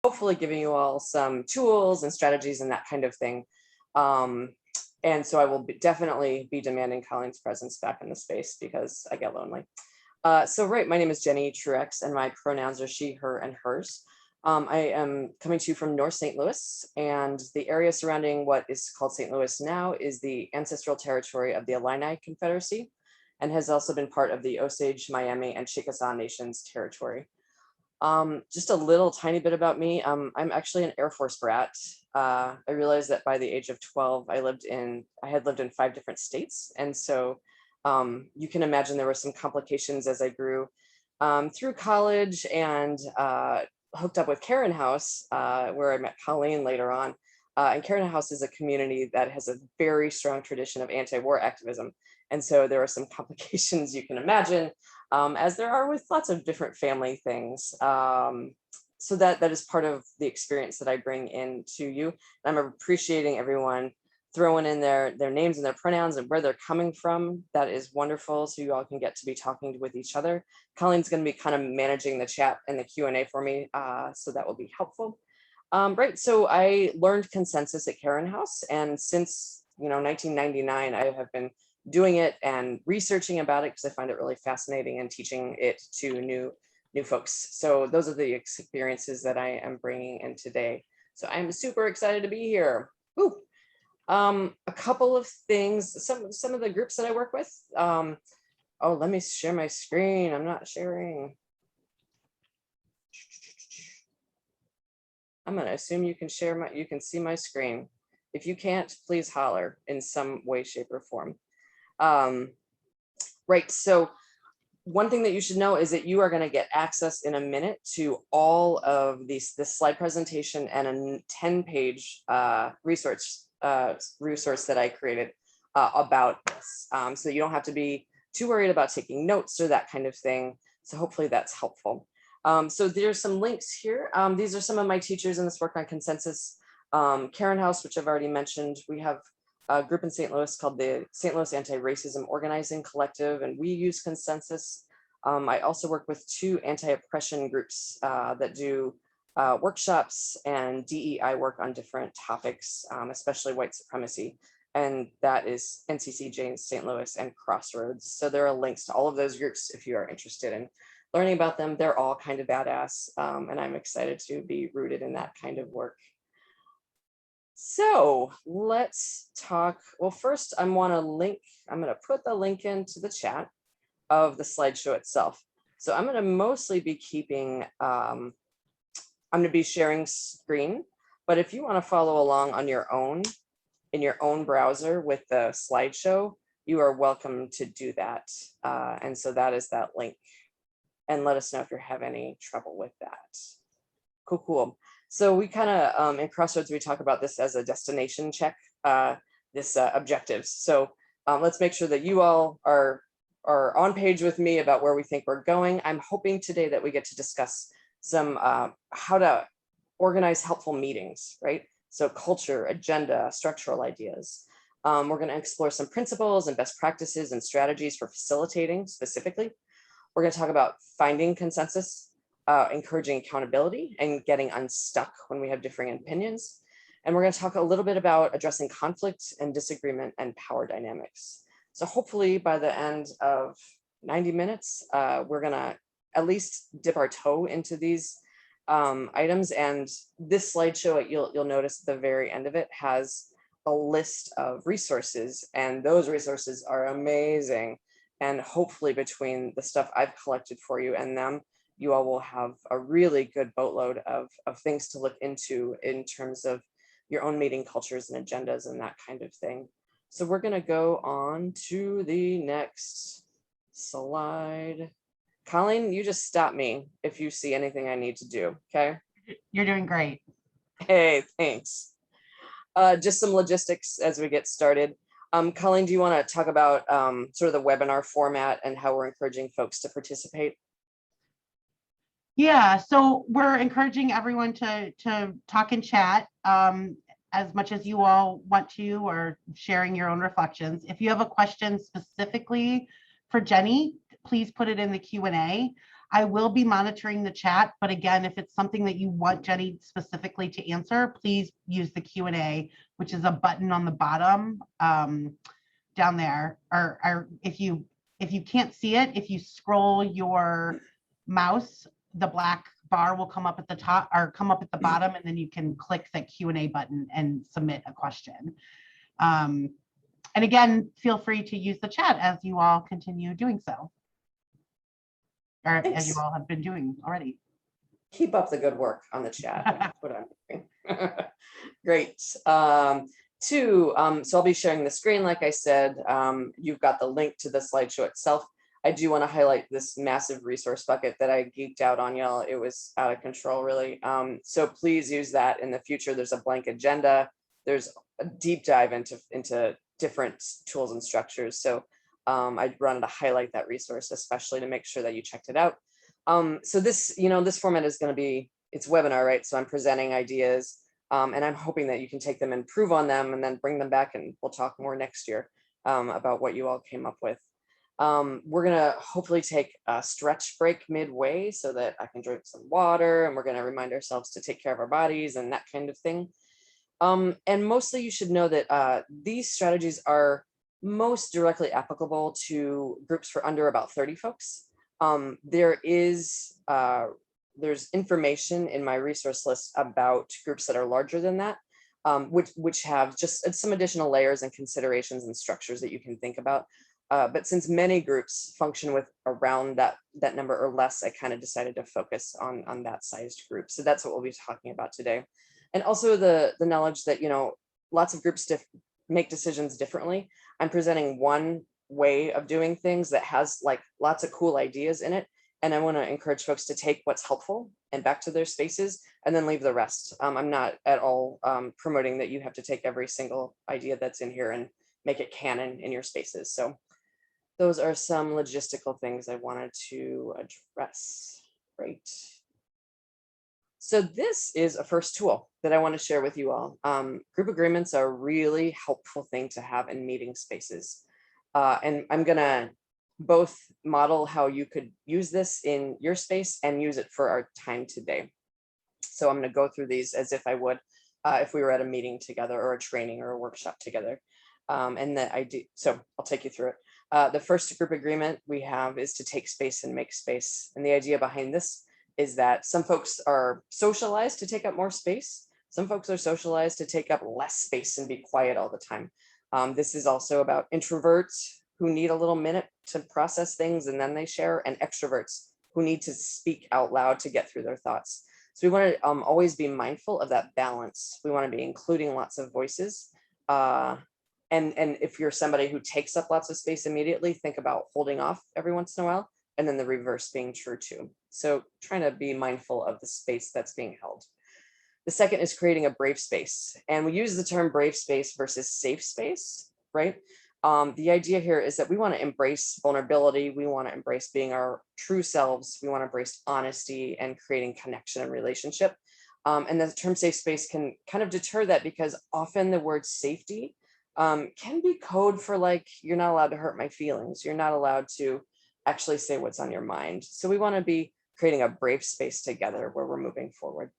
hopefully giving you all some tools and strategies and that kind of thing. And so I will definitely be demanding Colleen's presence back in the space because I get lonely. Right, my name is Jenny Truex and my pronouns are she, her, and hers. I am coming to you from North St. Louis, and the area surrounding what is called St. Louis now is the ancestral territory of the Illini Confederacy and has also been part of the Osage, Miami, and Chickasaw Nations territory. Just a little tiny bit about me. I'm actually an Air Force brat. I realized that by the age of 12, I had lived in 5 different states. And so you can imagine there were some complications as I grew through college and hooked up with Caron House, where I met Colleen later on. And Caron House is a community that has a very strong tradition of anti-war activism. And so there are some complications you can imagine, as there are with lots of different family things. So that is part of the experience that I bring into you. And I'm appreciating everyone throwing in their names and their pronouns and where they're coming from. That is wonderful. So you all can get to be talking with each other. Colleen's going to be kind of managing the chat and the Q&A for me. So that will be helpful. Right, so I learned consensus at Caron House, and since 1999, I have been doing it and researching about it because I find it really fascinating and teaching it to new folks. So those are the experiences that I am bringing in today. So I'm super excited to be here. Woo. A couple of things, some of the groups that I work with. Oh, let me share my screen. I'm not sharing. I'm going to assume you can you can see my screen. If you can't, please holler in some way, shape, or form. Right, so one thing that you should know is that you are going to get access in a minute to all of this slide presentation and a 10-page resource that I created about this. So you don't have to be too worried about taking notes or that kind of thing. So hopefully that's helpful. So there's some links here. These are some of my teachers in this work on consensus. Caron House, which I've already mentioned. We have a group in St. Louis called the St. Louis Anti-Racism Organizing Collective, and we use consensus. I also work with 2 anti-oppression groups that do workshops and DEI work on different topics, especially white supremacy. And that is NCCJ in St. Louis and Crossroads. So there are links to all of those groups if you are interested in learning about them. They're all kind of badass, and I'm excited to be rooted in that kind of work. So let's talk. Well, first I'm going to put the link into the chat of the slideshow itself. So I'm going to mostly be keeping, I'm going to be sharing screen, but if you want to follow along on your own, in your own browser with the slideshow, you are welcome to do that. And so that is that link. And let us know if you have any trouble with that. Cool. So we kind of, in Crossroads, we talk about this as a destination check, this objectives. So let's make sure that you all are on page with me about where we think we're going. I'm hoping today that we get to discuss some how to organize helpful meetings, right? So culture, agenda, structural ideas. We're going to explore some principles and best practices and strategies for facilitating specifically. We're going to talk about finding consensus, encouraging accountability, and getting unstuck when we have differing opinions. And we're going to talk a little bit about addressing conflict and disagreement and power dynamics. So hopefully by the end of 90 minutes, we're going to at least dip our toe into these items. And this slideshow, you'll notice at the very end of it has a list of resources, and those resources are amazing. And hopefully between the stuff I've collected for you and them, you all will have a really good boatload of things to look into in terms of your own meeting cultures and agendas and that kind of thing. So we're going to go on to the next slide. Colleen, you just stop me if you see anything I need to do, okay? You're doing great. Hey, thanks. Just some logistics as we get started. Colleen, do you want to talk about sort of the webinar format and how we're encouraging folks to participate? Yeah, so we're encouraging everyone to talk and chat as much as you all want to, or sharing your own reflections. If you have a question specifically for Jenny, please put it in the Q&A. I will be monitoring the chat, but again, if it's something that you want Jenny specifically to answer, please use the Q&A, which is a button on the bottom down there. Or if you can't see it, if you scroll your mouse, the black bar will come up at the top or come up at the bottom, and then you can click the Q&A button and submit a question. And again, feel free to use the chat as you all continue doing so. Or Thanks. as you all have been doing already. Keep up the good work on the chat. That's what I'm doing. Great. So I'll be sharing the screen, like I said. You've got the link to the slideshow itself. I do want to highlight this massive resource bucket that I geeked out on, y'all. It was out of control, really. So please use that in the future. There's a blank agenda. There's a deep dive into different tools and structures. So I wanted to highlight that resource, especially to make sure that you checked it out. So this, this format is going to be, it's webinar, right? So I'm presenting ideas, and I'm hoping that you can take them and improve on them and then bring them back, and we'll talk more next year about what you all came up with. We're going to hopefully take a stretch break midway so that I can drink some water, and we're going to remind ourselves to take care of our bodies and that kind of thing. And mostly you should know that these strategies are most directly applicable to groups for under about 30 folks. There's information in my resource list about groups that are larger than that, which have just some additional layers and considerations and structures that you can think about. But since many groups function with around that number or less, I kind of decided to focus on that sized group. So that's what we'll be talking about today. And also the knowledge that, lots of groups make decisions differently. I'm presenting one way of doing things that has like lots of cool ideas in it. And I want to encourage folks to take what's helpful and back to their spaces and then leave the rest. I'm not at all promoting that you have to take every single idea that's in here and make it canon in your spaces. So those are some logistical things I wanted to address. Great. So this is a first tool that I want to share with you all. Group agreements are a really helpful thing to have in meeting spaces. And I'm going to both model how you could use this in your space and use it for our time today. So I'm going to go through these as if I would if we were at a meeting together or a training or a workshop together. So I'll take you through it. The first group agreement we have is to take space and make space. And the idea behind this is that some folks are socialized to take up more space. Some folks are socialized to take up less space and be quiet all the time. This is also about introverts who need a little minute to process things and then they share, and extroverts who need to speak out loud to get through their thoughts. So we want to always be mindful of that balance. We want to be including lots of voices. And if you're somebody who takes up lots of space immediately, think about holding off every once in a while, and then the reverse being true too. So trying to be mindful of the space that's being held. The second is creating a brave space. And we use the term brave space versus safe space, right? The idea here is that we want to embrace vulnerability. We want to embrace being our true selves. We want to embrace honesty and creating connection and relationship. And the term safe space can kind of deter that, because often the word safety can be code for like, you're not allowed to hurt my feelings. You're not allowed to actually say what's on your mind. So we want to be creating a brave space together where we're moving forward.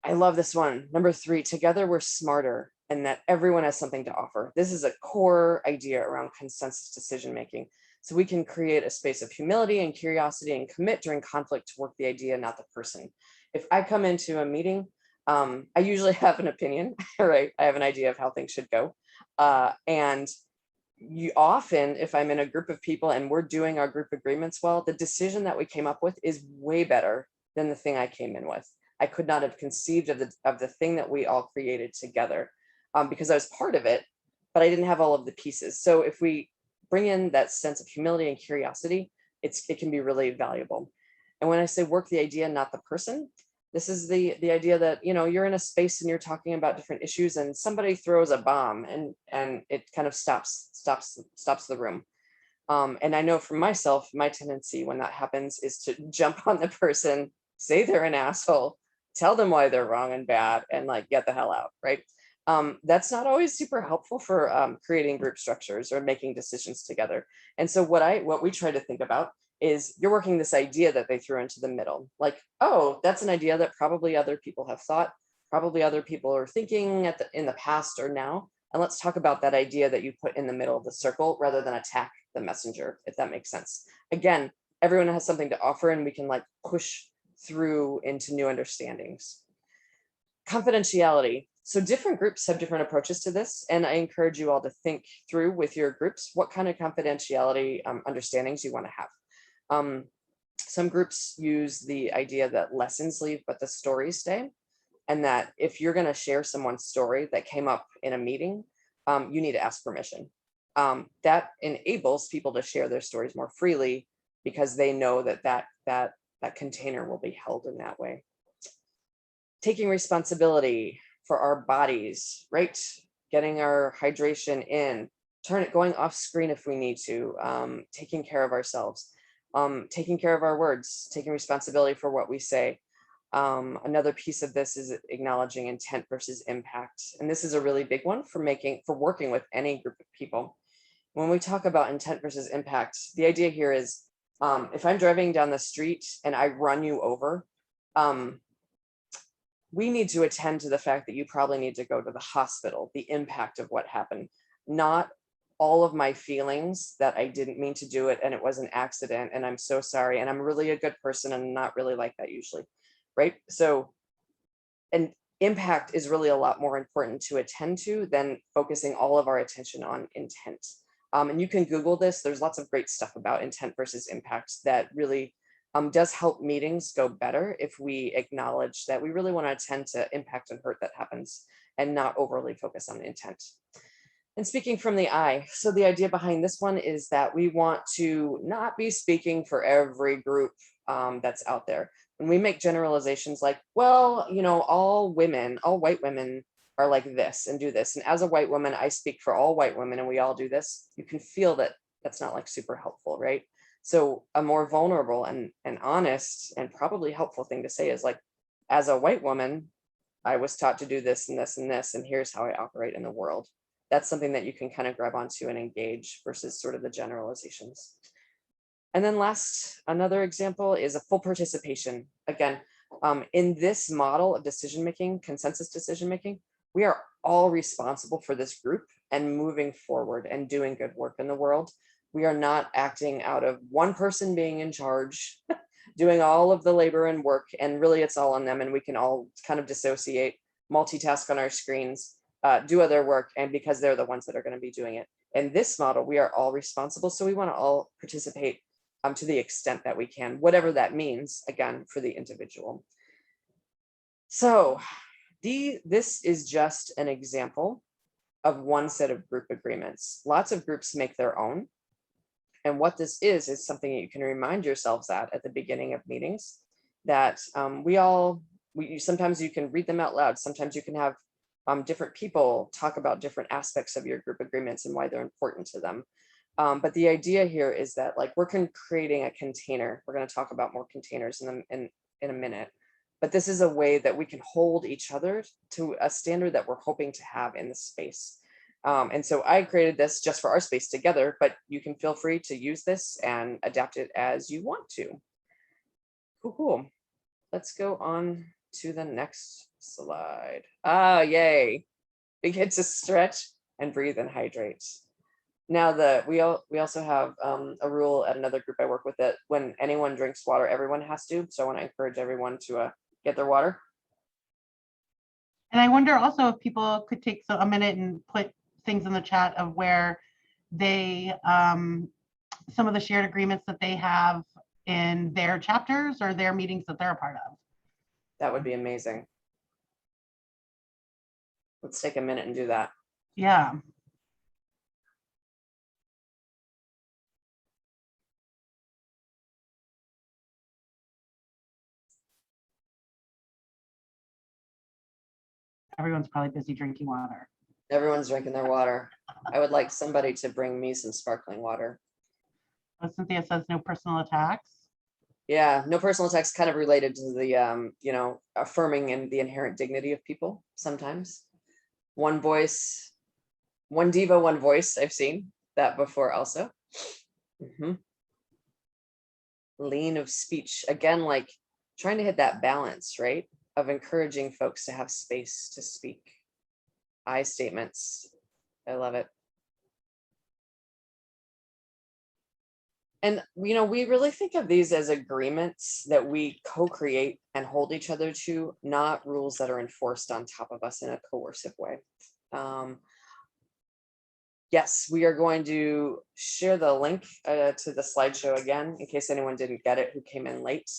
I love this one. Number 3, together we're smarter, and that everyone has something to offer. This is a core idea around consensus decision-making. So we can create a space of humility and curiosity and commit during conflict to work the idea, not the person. If I come into a meeting, I usually have an opinion, right? I have an idea of how things should go. And you often, if I'm in a group of people and we're doing our group agreements well, the decision that we came up with is way better than the thing I came in with. I could not have conceived of the thing that we all created together because I was part of it, but I didn't have all of the pieces. So if we bring in that sense of humility and curiosity, it can be really valuable. And when I say work the idea, not the person, this is the idea that, you're in a space and you're talking about different issues and somebody throws a bomb and it kind of stops the room. And I know for myself, my tendency when that happens is to jump on the person, say they're an asshole, tell them why they're wrong and bad, and like get the hell out, right? That's not always super helpful for creating group structures or making decisions together. And so what we try to think about is you're working this idea that they threw into the middle. Like, oh, that's an idea that probably other people have thought, probably other people are thinking in the past or now. And let's talk about that idea that you put in the middle of the circle rather than attack the messenger, if that makes sense. Again, everyone has something to offer and we can like push through into new understandings. Confidentiality. So different groups have different approaches to this, and I encourage you all to think through with your groups what kind of confidentiality understandings you want to have. Some groups use the idea that lessons leave, but the stories stay, and that if you're going to share someone's story that came up in a meeting, you need to ask permission. That enables people to share their stories more freely because they know that container will be held in that way. Taking responsibility for our bodies, right? Getting our hydration in, going off screen if we need to, taking care of ourselves, taking care of our words, taking responsibility for what we say. Another piece of this is acknowledging intent versus impact. And this is a really big one for working with any group of people. When we talk about intent versus impact, the idea here is if I'm driving down the street and I run you over, we need to attend to the fact that you probably need to go to the hospital, the impact of what happened, not all of my feelings that I didn't mean to do it and it was an accident and I'm so sorry and I'm really a good person and not really like that usually, right? So, and impact is really a lot more important to attend to than focusing all of our attention on intent. And you can Google this. There's lots of great stuff about intent versus impact that really does help meetings go better if we acknowledge that we really want to attend to impact and hurt that happens and not overly focus on intent. And speaking from the I, so the idea behind this one is that we want to not be speaking for every group that's out there. When we make generalizations like, well, you know, all white women are like this and do this. And as a white woman, I speak for all white women and we all do this. You can feel that that's not like super helpful, right? So a more vulnerable and honest and probably helpful thing to say is like, as a white woman, I was taught to do this and this and this, and here's how I operate in the world. That's something that you can kind of grab onto and engage versus sort of the generalizations. And then last, another example is a full participation. Again, in this model of decision-making, consensus decision-making, we are all responsible for this group and moving forward and doing good work in the world. We are not acting out of one person being in charge, doing all of the labor and work, and really it's all on them, and we can all kind of dissociate, multitask on our screens, do other work, and because they're the ones that are going to be doing it. In this model, we are all responsible, so we want to all participate to the extent that we can, whatever that means, again, for the individual. So this is just an example of one set of group agreements. Lots of groups make their own. And what this is something that you can remind yourselves at the beginning of meetings, that sometimes you can read them out loud. Sometimes you can have different people talk about different aspects of your group agreements and why they're important to them. But the idea here is that like we're creating a container. We're going to talk about more containers in a minute. But this is a way that we can hold each other to a standard that we're hoping to have in the space. And so I created this just for our space together, but you can feel free to use this and adapt it as you want to. Cool. Let's go on to the next slide. Ah, yay. We get to stretch and breathe and hydrate. Now we also have a rule at another group I work with that when anyone drinks water, everyone has to. So I want to encourage everyone to get their water. And I wonder also if people could take a minute and put things in the chat of where they, some of the shared agreements that they have in their chapters or their meetings that they're a part of. That would be amazing. Let's take a minute and do that. Yeah. Everyone's probably busy drinking water. Everyone's drinking their water. I would like somebody to bring me some sparkling water. Oh, Cynthia says no personal attacks. Yeah, no personal attacks, kind of related to the, affirming and the inherent dignity of people sometimes. One voice, one diva, one voice. I've seen that before also. lean of speech. Again, like trying to hit that balance, right? Of encouraging folks to have space to speak. I statements. I love it. And, we really think of these as agreements that we co-create and hold each other to, not rules that are enforced on top of us in a coercive way. Yes, we are going to share the link to the slideshow again, in case anyone didn't get it who came in late.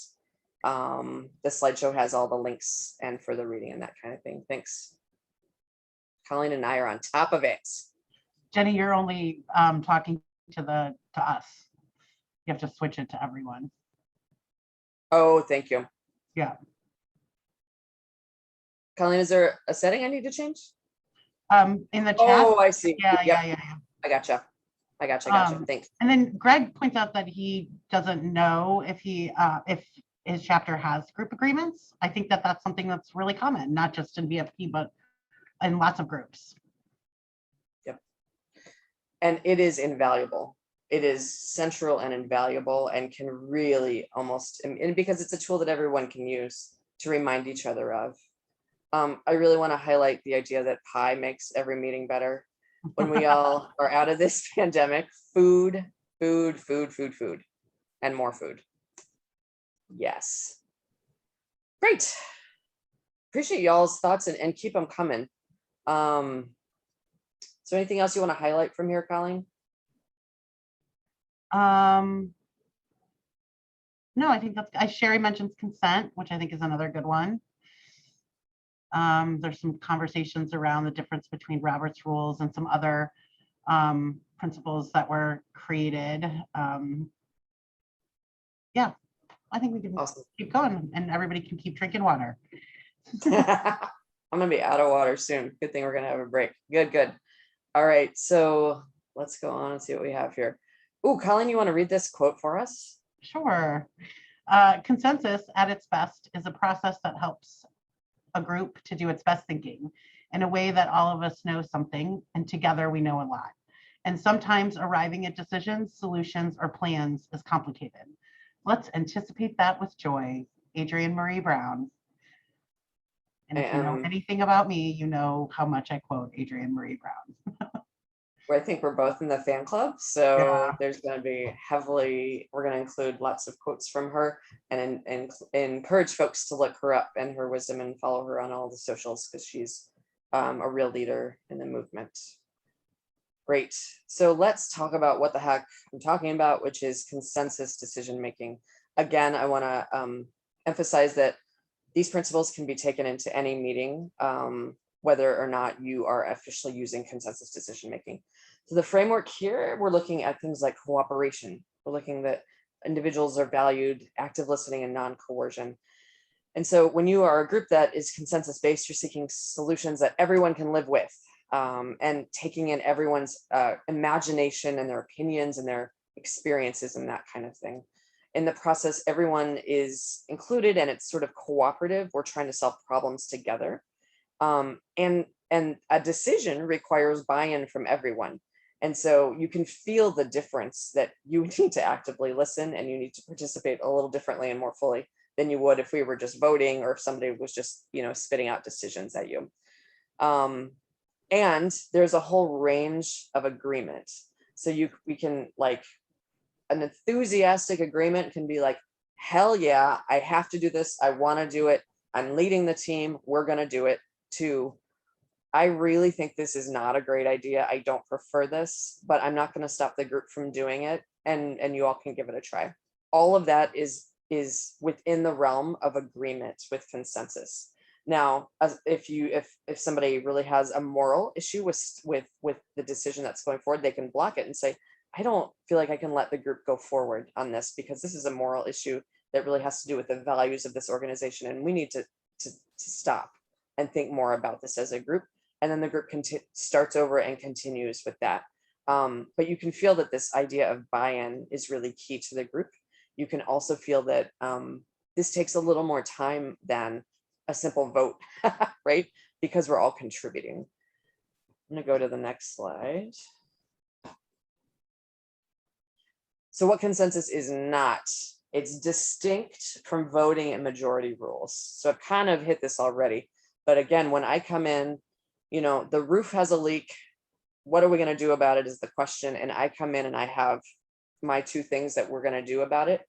The slideshow has all the links and further reading and that kind of thing. Thanks. Colleen and I are on top of it. Jenny, you're only talking to us. You have to switch it to everyone. Oh, thank you. Yeah. Colleen, is there a setting I need to change? In the chat. Oh, I see. Yeah, Yep. yeah. I gotcha. Thanks. And then Greg points out that he doesn't know if his chapter has group agreements. I think that that's something that's really common, not just in VFP, but in lots of groups. Yep. And it is invaluable. It is central and invaluable and can really almost, and because it's a tool that everyone can use to remind each other of. I really want to highlight the idea that pie makes every meeting better. When we all are out of this pandemic, food, and more food. Yes. Great. Appreciate y'all's thoughts and keep them coming. So anything else you want to highlight from here, Colleen? No, I think that's, Sherry mentions consent, which I think is another good one. There's some conversations around the difference between Robert's rules and some other principles that were created. Yeah, I think we can Awesome. keep going and everybody can keep drinking water. I'm gonna be out of water soon. Good thing we're gonna have a break. Good. All right, so let's go on and see what we have here. Ooh, Colleen, you want to read this quote for us? Sure. Consensus at its best is a process that helps a group to do its best thinking in a way that all of us know something and together we know a lot. And sometimes arriving at decisions, solutions, or plans is complicated. Let's anticipate that with joy. Adrienne Marie Brown. And if you know anything about me, you know how much I quote Adrienne Marie Brown. I think we're both in the fan club, so Yeah. there's going to be we're going to include lots of quotes from her and encourage folks to look her up and her wisdom and follow her on all the socials because she's a real leader in the movement. Great. So let's talk about what the heck I'm talking about, which is consensus decision making. Again, I want to emphasize that these principles can be taken into any meeting, whether or not you are officially using consensus decision making. So the framework here, we're looking at things like cooperation. We're looking that individuals are valued, active listening, and non-coercion. And so when you are a group that is consensus based, you're seeking solutions that everyone can live with, and taking in everyone's imagination and their opinions and their experiences and that kind of thing. In the process, everyone is included and it's sort of cooperative. We're trying to solve problems together. And a decision requires buy-in from everyone. And so you can feel the difference that you need to actively listen and you need to participate a little differently and more fully than you would if we were just voting or if somebody was just, spitting out decisions at you. And there's a whole range of agreement. So we can like, an enthusiastic agreement can be like, hell yeah, I have to do this. I want to do it. I'm leading the team. We're going to do it. To, I really think this is not a great idea. I don't prefer this, but I'm not going to stop the group from doing it. And you all can give it a try. All of that is within the realm of agreement with consensus. Now, if somebody really has a moral issue with the decision that's going forward, they can block it and say, I don't feel like I can let the group go forward on this because this is a moral issue that really has to do with the values of this organization. And we need to stop and think more about this as a group. And then the group starts over and continues with that. But you can feel that this idea of buy-in is really key to the group. You can also feel that this takes a little more time than a simple vote, right? Because we're all contributing. I'm gonna go to the next slide. So what consensus is not? It's distinct from voting and majority rules. So I've kind of hit this already. But again, when I come in, the roof has a leak. What are we going to do about it is the question. And I come in and I have my two things that we're going to do about it.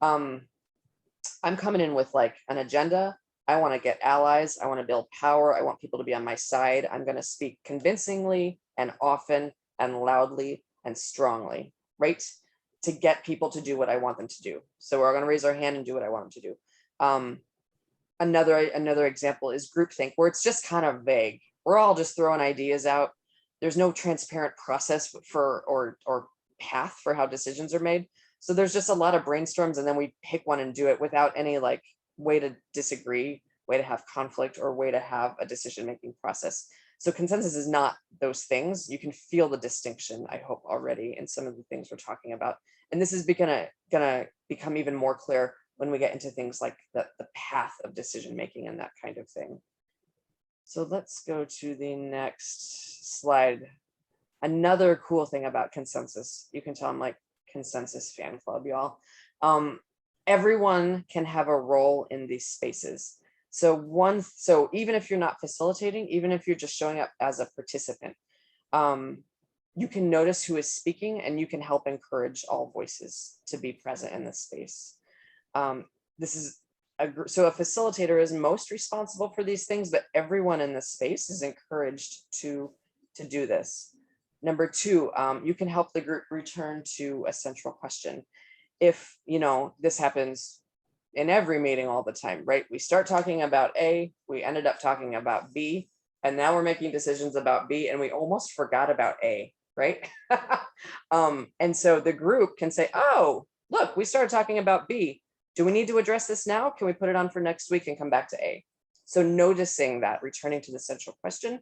I'm coming in with like an agenda. I want to get allies. I want to build power. I want people to be on my side. I'm going to speak convincingly and often and loudly and strongly, right? To get people to do what I want them to do. So we're going to raise our hand and do what I want them to do. Another example is groupthink, where it's just kind of vague. We're all just throwing ideas out. There's no transparent process or path for how decisions are made. So there's just a lot of brainstorms, and then we pick one and do it without any like way to disagree, way to have conflict, or way to have a decision-making process. So consensus is not those things. You can feel the distinction, I hope, already in some of the things we're talking about. And this is gonna become even more clear when we get into things like the path of decision-making and that kind of thing. So let's go to the next slide. Another cool thing about consensus, you can tell I'm like consensus fan club, y'all. Everyone can have a role in these spaces. So even if you're not facilitating, even if you're just showing up as a participant, you can notice who is speaking, and you can help encourage all voices to be present in this space. So a facilitator is most responsible for these things, but everyone in this space is encouraged to do this. Number two, you can help the group return to a central question. If this happens in every meeting all the time, right? We start talking about A, we ended up talking about B, and now we're making decisions about B, and we almost forgot about A, right? And so the group can say, oh, look, we started talking about B. Do we need to address this now? Can we put it on for next week and come back to A? So noticing that, returning to the central question,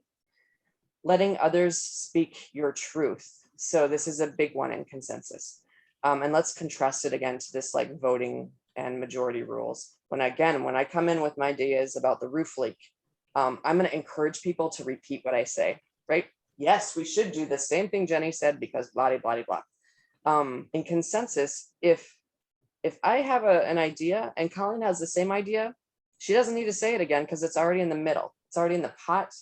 letting others speak your truth. So this is a big one in consensus. And let's contrast it again to this like voting and majority rules. When I come in with my ideas about the roof leak, I'm going to encourage people to repeat what I say, right? Yes, we should do the same thing Jenny said because blah, blah, blah, blah. In consensus, if I have an idea and Colleen has the same idea, she doesn't need to say it again because it's already in the middle. It's already in the pot,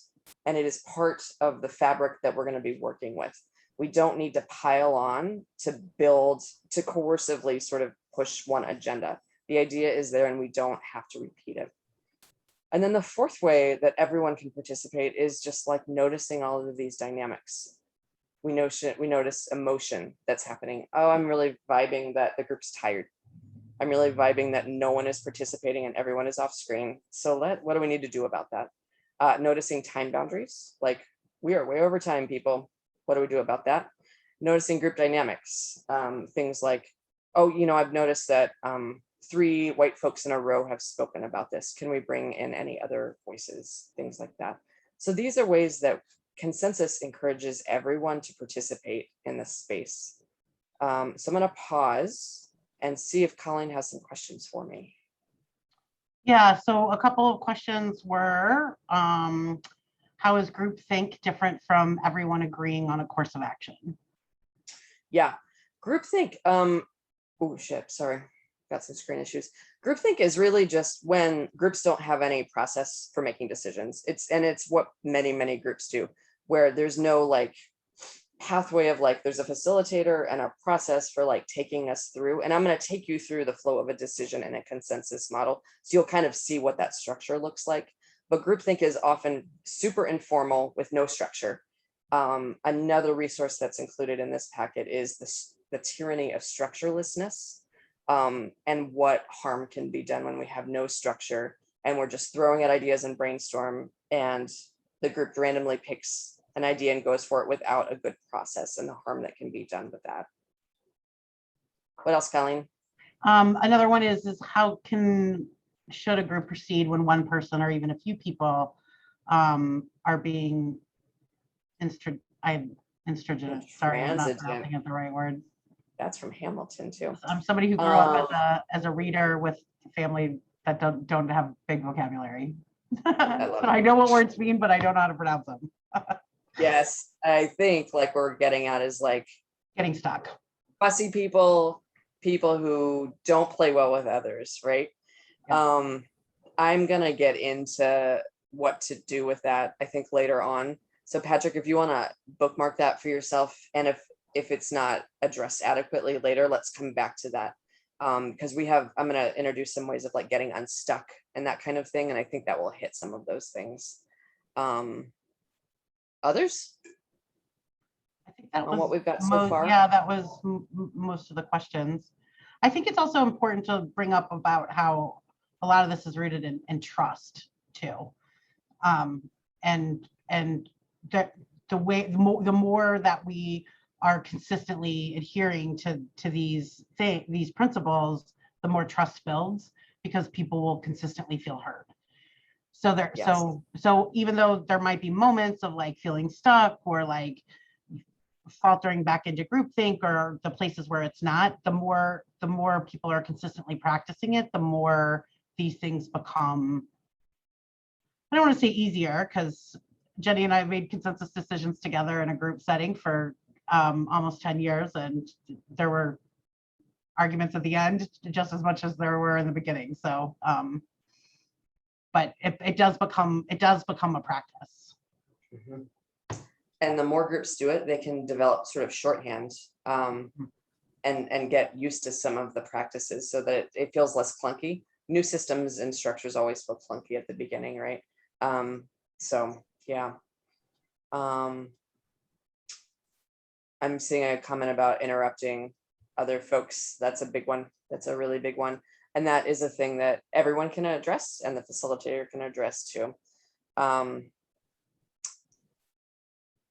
and it is part of the fabric that we're going to be working with. We don't need to pile on to coercively sort of push one agenda. The idea is there and we don't have to repeat it. And then the fourth way that everyone can participate is just like noticing all of these dynamics. We notice emotion that's happening. Oh, I'm really vibing that the group's tired. I'm really vibing that no one is participating and everyone is off screen. So what do we need to do about that? Noticing time boundaries, like we are way over time, people. What do we do about that? Noticing group dynamics, things like, oh, I've noticed that 3 white folks in a row have spoken about this. Can we bring in any other voices? Things like that. So these are ways that consensus encourages everyone to participate in this space. So I'm going to pause and see if Colleen has some questions for me. Yeah, so a couple of questions were, how is groupthink different from everyone agreeing on a course of action? Yeah, groupthink, oh shit, sorry, got some screen issues. Groupthink is really just when groups don't have any process for making decisions. It's what many groups do, where there's no like pathway of like, there's a facilitator and a process for like taking us through. And I'm going to take you through the flow of a decision in a consensus model. So you'll kind of see what that structure looks like. But groupthink is often super informal with no structure. Another resource that's included in this packet is the tyranny of structurelessness, and what harm can be done when we have no structure and we're just throwing out ideas and brainstorm, and the group randomly picks an idea and goes for it without a good process, and the harm that can be done with that. What else, Colleen? Another one is how should a group proceed when one person or even a few people are being sorry, I'm not pronouncing it the right word. That's from Hamilton too. I'm somebody who grew up as a reader with a family that don't have big vocabulary. I know what words mean, but I don't know how to pronounce them. Yes, I think like what we're getting at is like getting stuck. Fussy people people who don't play well with others, right? Yeah. I'm gonna get into what to do with that, I think, later on. So Patrick, if you want to bookmark that for yourself, and if it's not addressed adequately later, let's come back to that. Because I'm going to introduce some ways of like getting unstuck and that kind of thing, and I think that will hit some of those things. Others I think that on was what we've got so far? yeah, that was most of the questions. I think it's also important to bring up about how a lot of this is rooted in trust too. And the way the more that we are consistently adhering to these principles, the more trust builds, because people will consistently feel heard. So Yes. so even though there might be moments of like feeling stuck or like faltering back into groupthink or the places where it's not, the more people are consistently practicing it, the more these things become, I don't want to say easier, because Jenny and I made consensus decisions together in a group setting for almost 10 years, and there were arguments at the end just as much as there were in the beginning. So, but it does become a practice. Mm-hmm. And the more groups do it, they can develop sort of shorthand and get used to some of the practices so that it feels less clunky. New systems and structures always feel clunky at the beginning, right? So yeah. I'm seeing a comment about interrupting other folks. That's a big one. That's a really big one. And that is a thing that everyone can address and the facilitator can address too.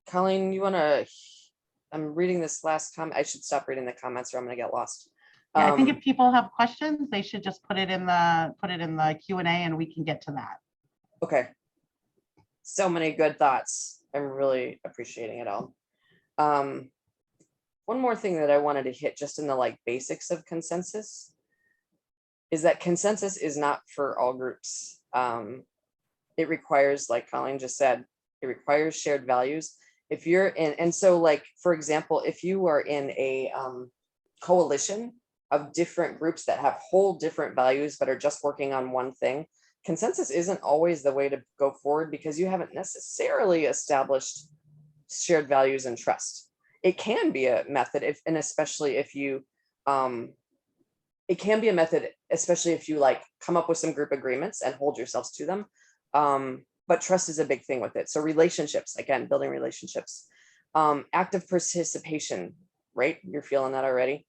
Colleen, you want to, I'm reading this last comment. I should stop reading the comments or I'm going to get lost. Yeah, I think if people have questions, they should just put it in the Q&A and we can get to that. Okay. So many good thoughts. I'm really appreciating it all. One more thing that I wanted to hit just in the like basics of consensus is that consensus is not for all groups. It requires, like Colleen just said, it requires shared values. If you're in, and so like, for example, if you are in a coalition of different groups that have whole different values but are just working on one thing, consensus isn't always the way to go forward because you haven't necessarily established shared values and trust. It can be a method if, and especially if you, it can be a method, especially if you like come up with some group agreements and hold yourselves to them. But trust is a big thing with it. So relationships, again, building relationships, active participation, right? You're feeling that already.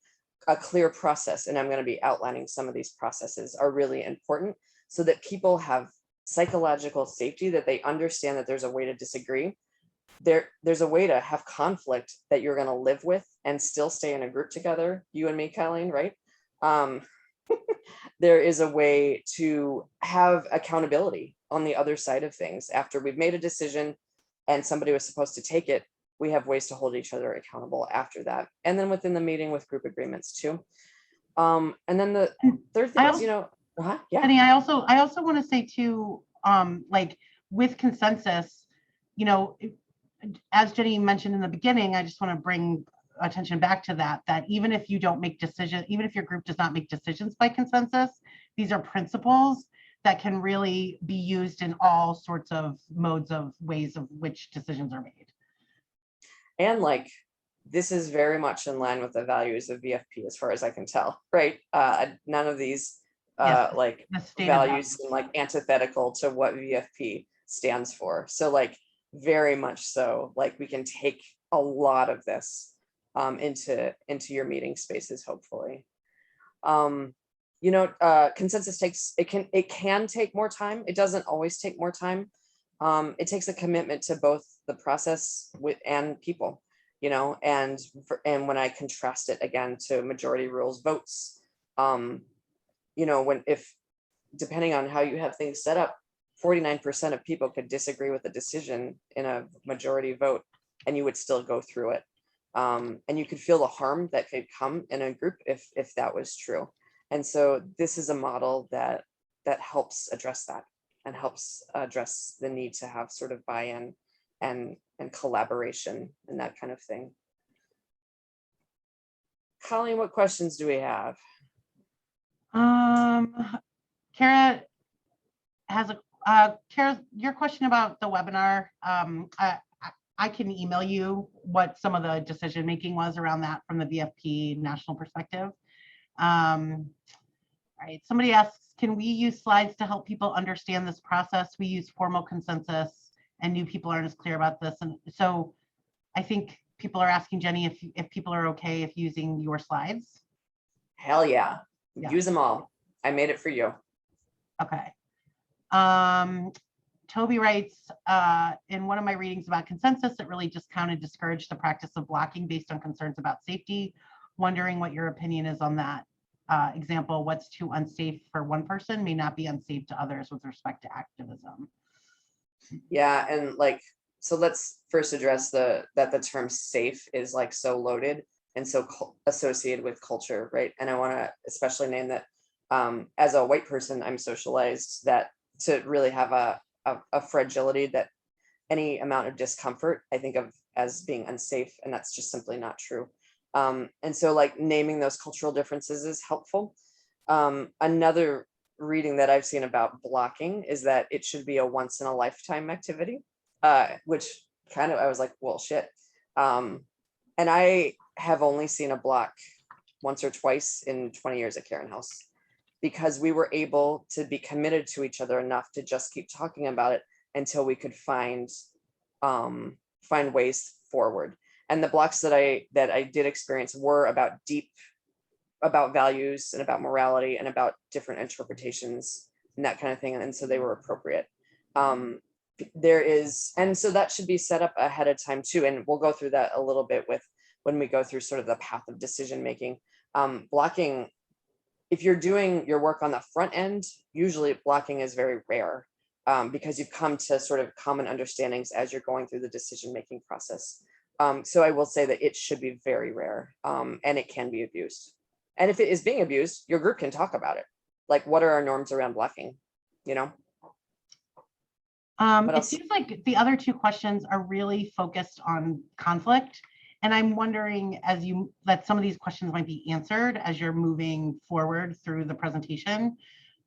A clear process, and I'm going to be outlining some of these processes, are really important so that people have psychological safety, that they understand that there's a way to disagree. There's a way to have conflict that you're going to live with and still stay in a group together, you and me, Colleen, right? There is a way to have accountability on the other side of things. After we've made a decision and somebody was supposed to take it, we have ways to hold each other accountable after that. And then within the meeting with group agreements too. And then the third thing is, you know, yeah. Penny, I also want to say too, like with consensus, you know, as Jenny mentioned in the beginning, I just want to bring attention back to that even if you don't make decisions, even if your group does not make decisions by consensus, these are principles that can really be used in all sorts of modes of ways of which decisions are made. And like, this is very much in line with the values of VFP as far as I can tell, right? None of these like values seem like antithetical to what VFP stands for. So like very much so, like we can take a lot of this into your meeting spaces, hopefully. You know, consensus takes, it can take more time. It doesn't always take more time. It takes a commitment to both the process and people, you know, and when I contrast it again to majority rules votes, you know, depending on how you have things set up, 49% of people could disagree with the decision in a majority vote and you would still go through it. And you could feel the harm that could come in a group if that was true. And so this is a model that helps address that and helps address the need to have sort of buy-in and collaboration and that kind of thing. Colleen, what questions do we have? Kara has Kara, your question about the webinar, I can email you what some of the decision making was around that from the VFP national perspective. All right, somebody asks, can we use slides to help people understand this process? We use formal consensus and new people aren't as clear about this. And so I think people are asking Jenny if people are okay if using your slides. Hell yeah. Yeah. Use them all. I made it for you. Okay. Toby writes, in one of my readings about consensus, it really discouraged the practice of blocking based on concerns about safety. Wondering what your opinion is on that. Example, what's too unsafe for one person may not be unsafe to others with respect to activism. Yeah, and like, so let's first address that the term safe is like so loaded and so associated with culture, right? And I want to especially name that as a white person, I'm socialized that to really have a fragility that any amount of discomfort I think of as being unsafe, and that's just simply not true. And so like naming those cultural differences is helpful. Another reading that I've seen about blocking is that it should be a once in a lifetime activity, which kind of, I was like, well, shit. And I have only seen a block once or twice in 20 years at Karen House, because we were able to be committed to each other enough to just keep talking about it until we could find ways forward. And the blocks that I did experience were about values and about morality and about different interpretations and that kind of thing. And so they were appropriate. And so that should be set up ahead of time too. And we'll go through that a little bit when we go through sort of the path of decision making. Blocking, if you're doing your work on the front end, usually blocking is very rare because you've come to sort of common understandings as you're going through the decision making process. So I will say that it should be very rare, and it can be abused. And if it is being abused, your group can talk about it. Like, what are our norms around blocking? You know? It seems like the other two questions are really focused on conflict. And I'm wondering that some of these questions might be answered as you're moving forward through the presentation.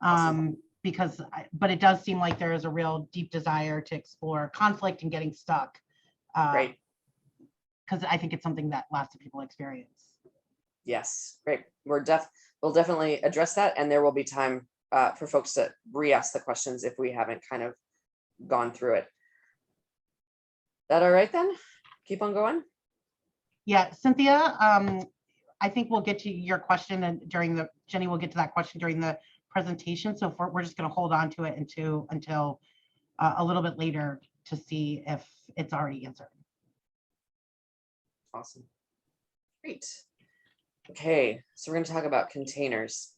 Awesome. But it does seem like there is a real deep desire to explore conflict and getting stuck. Right. Because I think it's something that lots of people experience. Yes, great. We'll definitely address that, and there will be time for folks to re-ask the questions if we haven't kind of gone through it. That all right then? Keep on going. Yeah, Cynthia, I think we'll get to your question and Jenny will get to that question during the presentation. So we're just going to hold on to it until a little bit later to see if it's already answered. Awesome. Great. Okay, so we're going to talk about containers.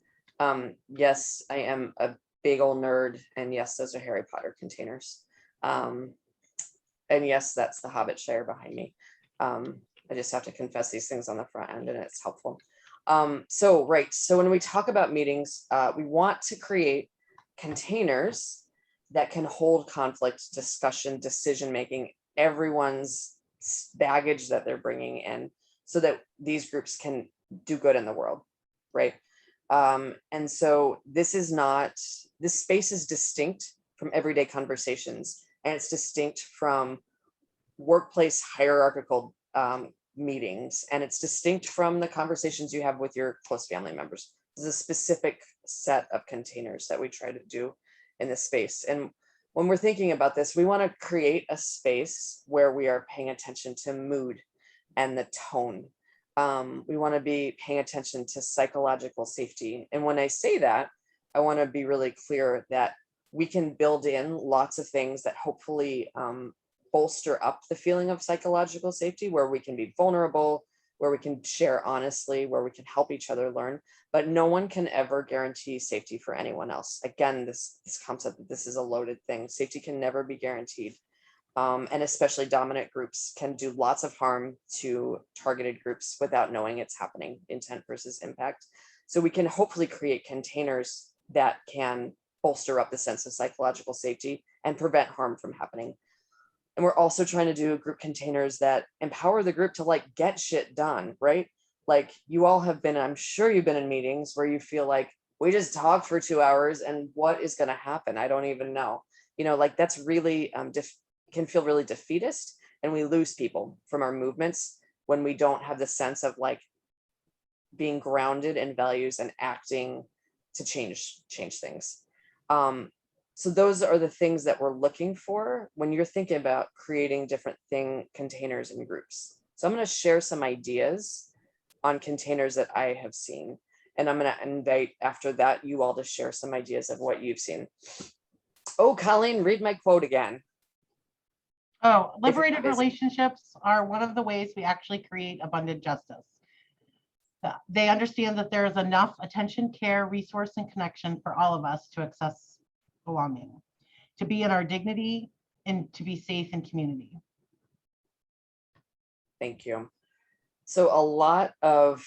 Yes, I am a big old nerd, and yes, those are Harry Potter containers. And yes, that's the Hobbit Shire behind me. I just have to confess these things on the front end, and it's helpful. So when we talk about meetings, we want to create containers that can hold conflict, discussion, decision-making, everyone's baggage that they're bringing in, so that these groups can do good in the world, right? And so this space is distinct from everyday conversations, and it's distinct from workplace hierarchical meetings, and it's distinct from the conversations you have with your close family members. There's a specific set of containers that we try to do in this space. And when we're thinking about this, we want to create a space where we are paying attention to mood and the tone. We want to be paying attention to psychological safety. And when I say that, I want to be really clear that we can build in lots of things that hopefully bolster up the feeling of psychological safety, where we can be vulnerable, where we can share honestly, where we can help each other learn, but no one can ever guarantee safety for anyone else. Again, this concept that this is a loaded thing. Safety can never be guaranteed. And especially dominant groups can do lots of harm to targeted groups without knowing it's happening, intent versus impact. So we can hopefully create containers that can bolster up the sense of psychological safety and prevent harm from happening. And we're also trying to do group containers that empower the group to like get shit done, right? Like you all have been, I'm sure you've been in meetings where you feel like we just talked for 2 hours and what is going to happen? I don't even know. Like that's really can feel really defeatist, and we lose people from our movements when we don't have the sense of like being grounded in values and acting to change things. So those are the things that we're looking for when you're thinking about creating different containers and groups. So I'm going to share some ideas on containers that I have seen. And I'm going to invite after that you all to share some ideas of what you've seen. Oh, Colleen, read my quote again. Oh, liberated relationships are one of the ways we actually create abundant justice. They understand that there is enough attention, care, resource, and connection for all of us to access belonging, to be in our dignity, and to be safe in community. Thank you. So a lot of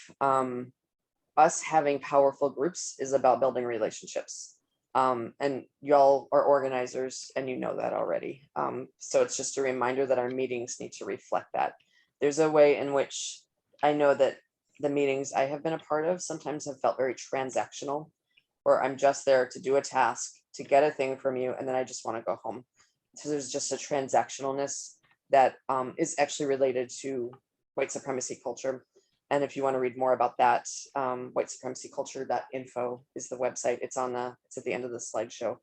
us having powerful groups is about building relationships. And y'all are organizers and you know that already. So it's just a reminder that our meetings need to reflect that. There's a way in which I know that the meetings I have been a part of sometimes have felt very transactional, where I'm just there to do a task, to get a thing from you, and then I just want to go home. So there's just a transactionalness that is actually related to white supremacy culture. And if you want to read more about that, whitesupremacyculture.info is the website. It's at the end of the slideshow.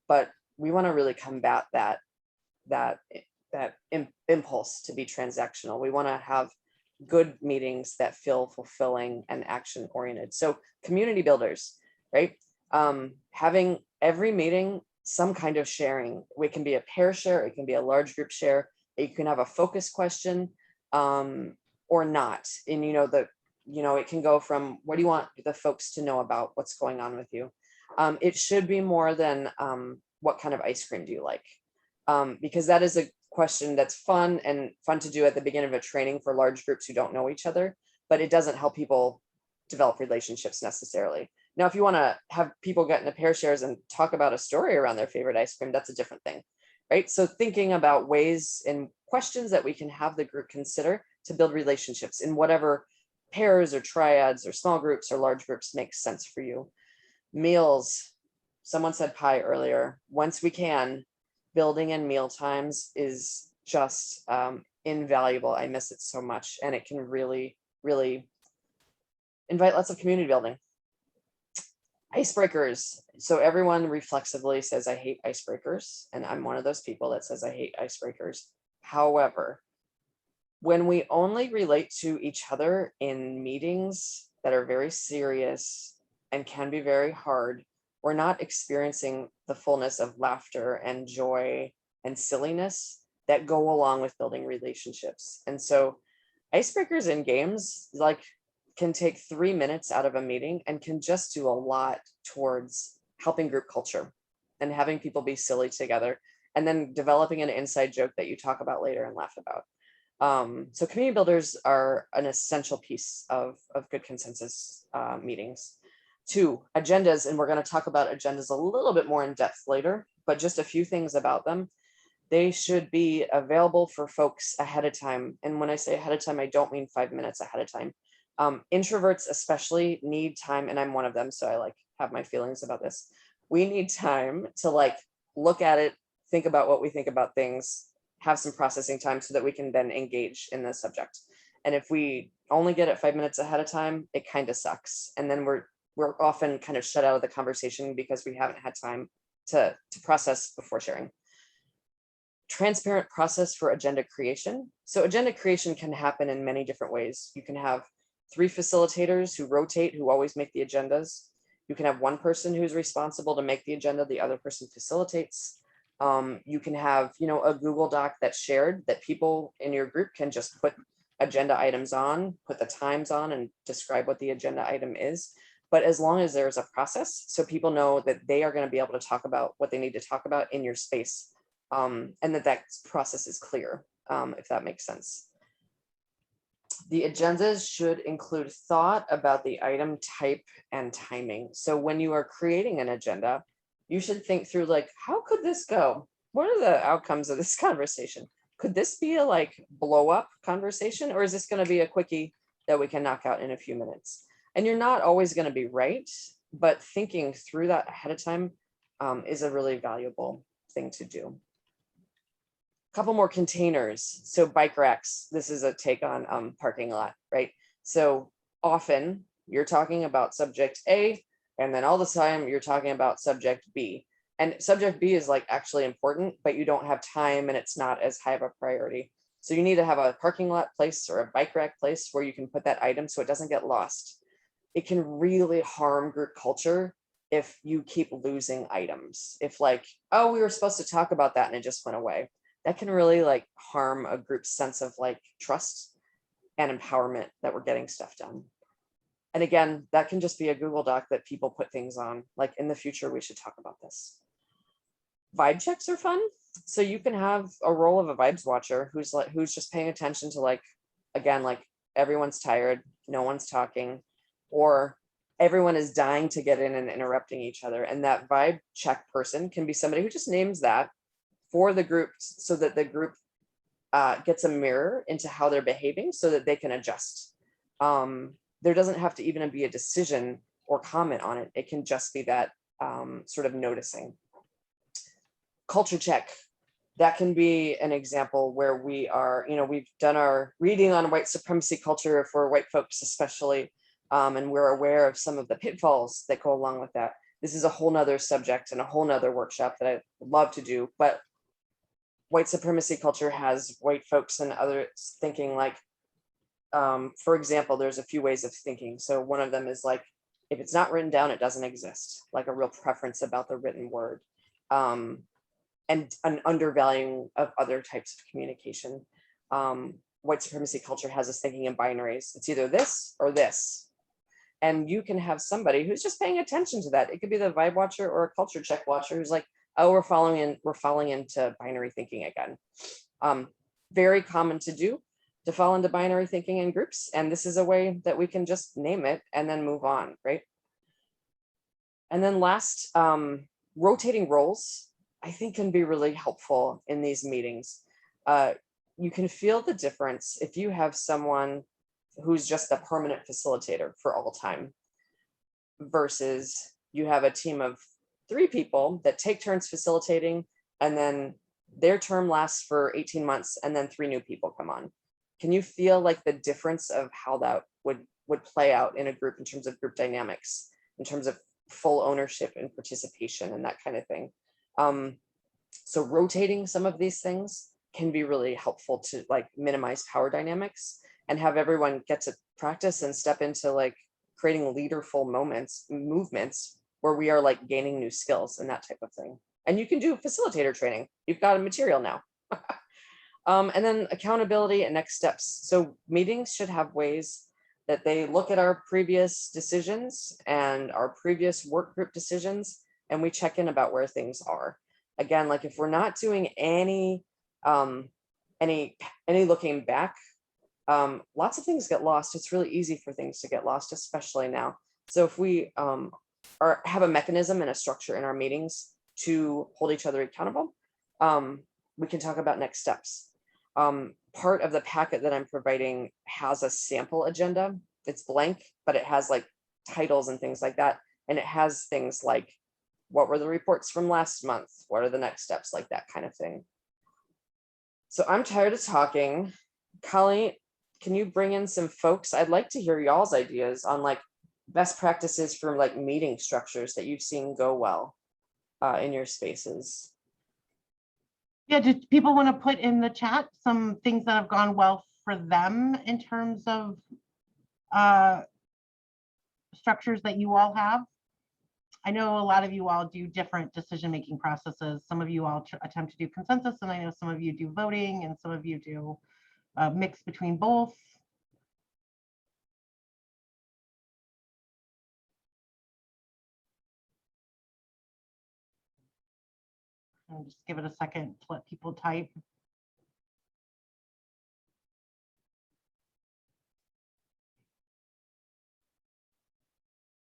But we want to really combat that impulse to be transactional. We want to have good meetings that feel fulfilling and action oriented. So community builders, right? Having every meeting some kind of sharing. It can be a pair share, it can be a large group share, you can have a focus question or not. And it can go from what do you want the folks to know about what's going on with you. It should be more than what kind of ice cream do you like? Because that is a question that's fun to do at the beginning of a training for large groups who don't know each other, but it doesn't help people develop relationships necessarily. Now, if you want to have people get into pair shares and talk about a story around their favorite ice cream, that's a different thing, right? So thinking about ways and questions that we can have the group consider to build relationships in whatever pairs or triads or small groups or large groups makes sense for you. Meals, someone said pie earlier. Once we can, building in meal times is just invaluable. I miss it so much, and it can really, really invite lots of community building. Icebreakers. So everyone reflexively says, I hate icebreakers. And I'm one of those people that says I hate icebreakers. However, when we only relate to each other in meetings that are very serious and can be very hard, we're not experiencing the fullness of laughter and joy and silliness that go along with building relationships. And so icebreakers in games can take 3 minutes out of a meeting and can just do a lot towards helping group culture and having people be silly together, and then developing an inside joke that you talk about later and laugh about. So community builders are an essential piece of good consensus meetings. 2, agendas, and we're going to talk about agendas a little bit more in depth later, but just a few things about them. They should be available for folks ahead of time. And when I say ahead of time, I don't mean 5 minutes ahead of time. Introverts especially need time, and I'm one of them, so I have my feelings about this. We need time to look at it, think about what we think about things, have some processing time so that we can then engage in the subject. And if we only get it 5 minutes ahead of time, it kind of sucks. And then we're often kind of shut out of the conversation because we haven't had time to process before sharing. Transparent process for agenda creation. So agenda creation can happen in many different ways. You can have 3 facilitators who rotate, who always make the agendas. You can have one person who's responsible to make the agenda, the other person facilitates. You can have, a Google Doc that's shared that people in your group can just put agenda items on, put the times on, and describe what the agenda item is. But as long as there's a process, so people know that they are going to be able to talk about what they need to talk about in your space, and that process is clear, if that makes sense. The agendas should include thought about the item type and timing. So when you are creating an agenda, you should think through how could this go? What are the outcomes of this conversation? Could this be a blow up conversation, or is this going to be a quickie that we can knock out in a few minutes. And you're not always going to be right, but thinking through that ahead of time is a really valuable thing to do. A couple more containers. So bike racks, this is a take on parking lot, right? So often you're talking about subject A, and then all the time you're talking about subject B. And subject B is like actually important, but you don't have time and it's not as high of a priority. So you need to have a parking lot place or a bike rack place where you can put that item so it doesn't get lost. It can really harm group culture if you keep losing items. If like, oh, we were supposed to talk about that and it just went away. That can really like harm a group's sense of like trust and empowerment that we're getting stuff done. And again, that can just be a Google Doc that people put things on. Like in the future, we should talk about this. Vibe checks are fun. So you can have a role of a vibes watcher who's just paying attention to like, again, like everyone's tired, no one's talking, or everyone is dying to get in and interrupting each other. And that vibe check person can be somebody who just names that for the group so that the group gets a mirror into how they're behaving so that they can adjust. There doesn't have to even be a decision or comment on it. It can just be that sort of noticing. Culture check. That can be an example where we are, we've done our reading on white supremacy culture for white folks, especially, and we're aware of some of the pitfalls that go along with that. This is a whole nother subject and a whole nother workshop that I'd love to do, but white supremacy culture has white folks and others thinking like, for example, there's a few ways of thinking. So one of them is like, if it's not written down, it doesn't exist, like a real preference about the written word. And an undervaluing of other types of communication. White supremacy culture has us thinking in binaries. It's either this or this. And you can have somebody who's just paying attention to that. It could be the vibe watcher or a culture check watcher who's like, oh, we're falling into binary thinking again. Very common to fall into binary thinking in groups. And this is a way that we can just name it and then move on, right? And then last, rotating roles, I think can be really helpful in these meetings. You can feel the difference if you have someone who's just a permanent facilitator for all time versus you have a team of 3 people that take turns facilitating and then their term lasts for 18 months and then 3 new people come on. Can you feel like the difference of how that would play out in a group in terms of group dynamics, in terms of full ownership and participation and that kind of thing? So rotating some of these things can be really helpful to like minimize power dynamics and have everyone get to practice and step into like creating leaderful movements where we are like gaining new skills and that type of thing. And you can do facilitator training. You've got a material now. And then accountability and next steps. So meetings should have ways that they look at our previous decisions and our previous work group decisions, and we check in about where things are. Again, like if we're not doing any looking back, lots of things get lost. It's really easy for things to get lost, especially now. So if we have a mechanism and a structure in our meetings to hold each other accountable, we can talk about next steps. Part of the packet that I'm providing has a sample agenda. It's blank, but it has like titles and things like that. And it has things like, what were the reports from last month? What are the next steps? Like that kind of thing. So I'm tired of talking. Colleen, can you bring in some folks? I'd like to hear y'all's ideas on like best practices for like meeting structures that you've seen go well in your spaces. Yeah, do people want to put in the chat some things that have gone well for them in terms of structures that you all have? I know a lot of you all do different decision-making processes. Some of you all attempt to do consensus, and I know some of you do voting, and some of you do a mix between both. I'll just give it a second to let people type.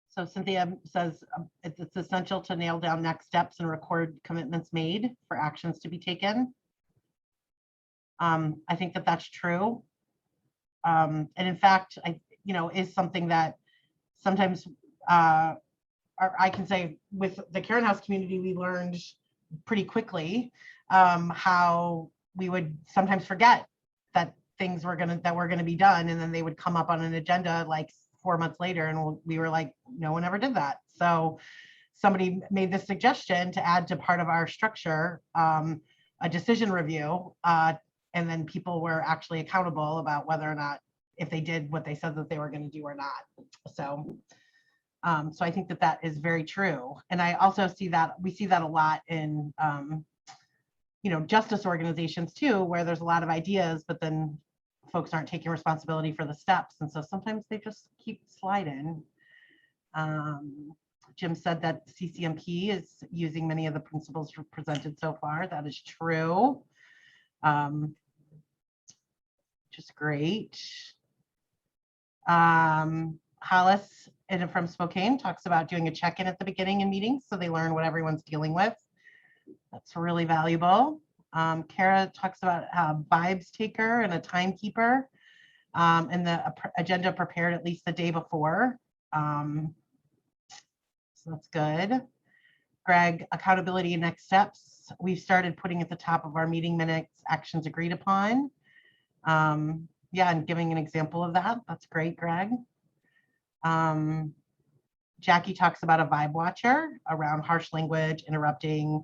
So Cynthia says it's essential to nail down next steps and record commitments made for actions to be taken. I think that that's true. And in fact, is something that sometimes, or I can say with the Karen House community, we learned pretty quickly how we would sometimes forget that things were gonna be done, and then they would come up on an agenda like 4 months later, and we were like, no one ever did that. So somebody made this suggestion to add to part of our structure a decision review, and then people were actually accountable about whether or not if they did what they said that they were going to do or not. So I think that is very true. And I also see that we see that a lot in justice organizations too, where there's a lot of ideas, but then folks aren't taking responsibility for the steps. And so sometimes they just keep sliding. Jim said that CCMP is using many of the principles presented so far. That is true. Just great. Hollis from Spokane talks about doing a check-in at the beginning in meetings so they learn what everyone's dealing with. That's really valuable. Kara talks about a vibes taker and a timekeeper, and the agenda prepared at least the day before. So that's good. Greg, accountability and next steps. We've started putting at the top of our meeting minutes actions agreed upon. Yeah, and giving an example of that. That's great, Greg. Jackie talks about a vibe watcher around harsh language, interrupting,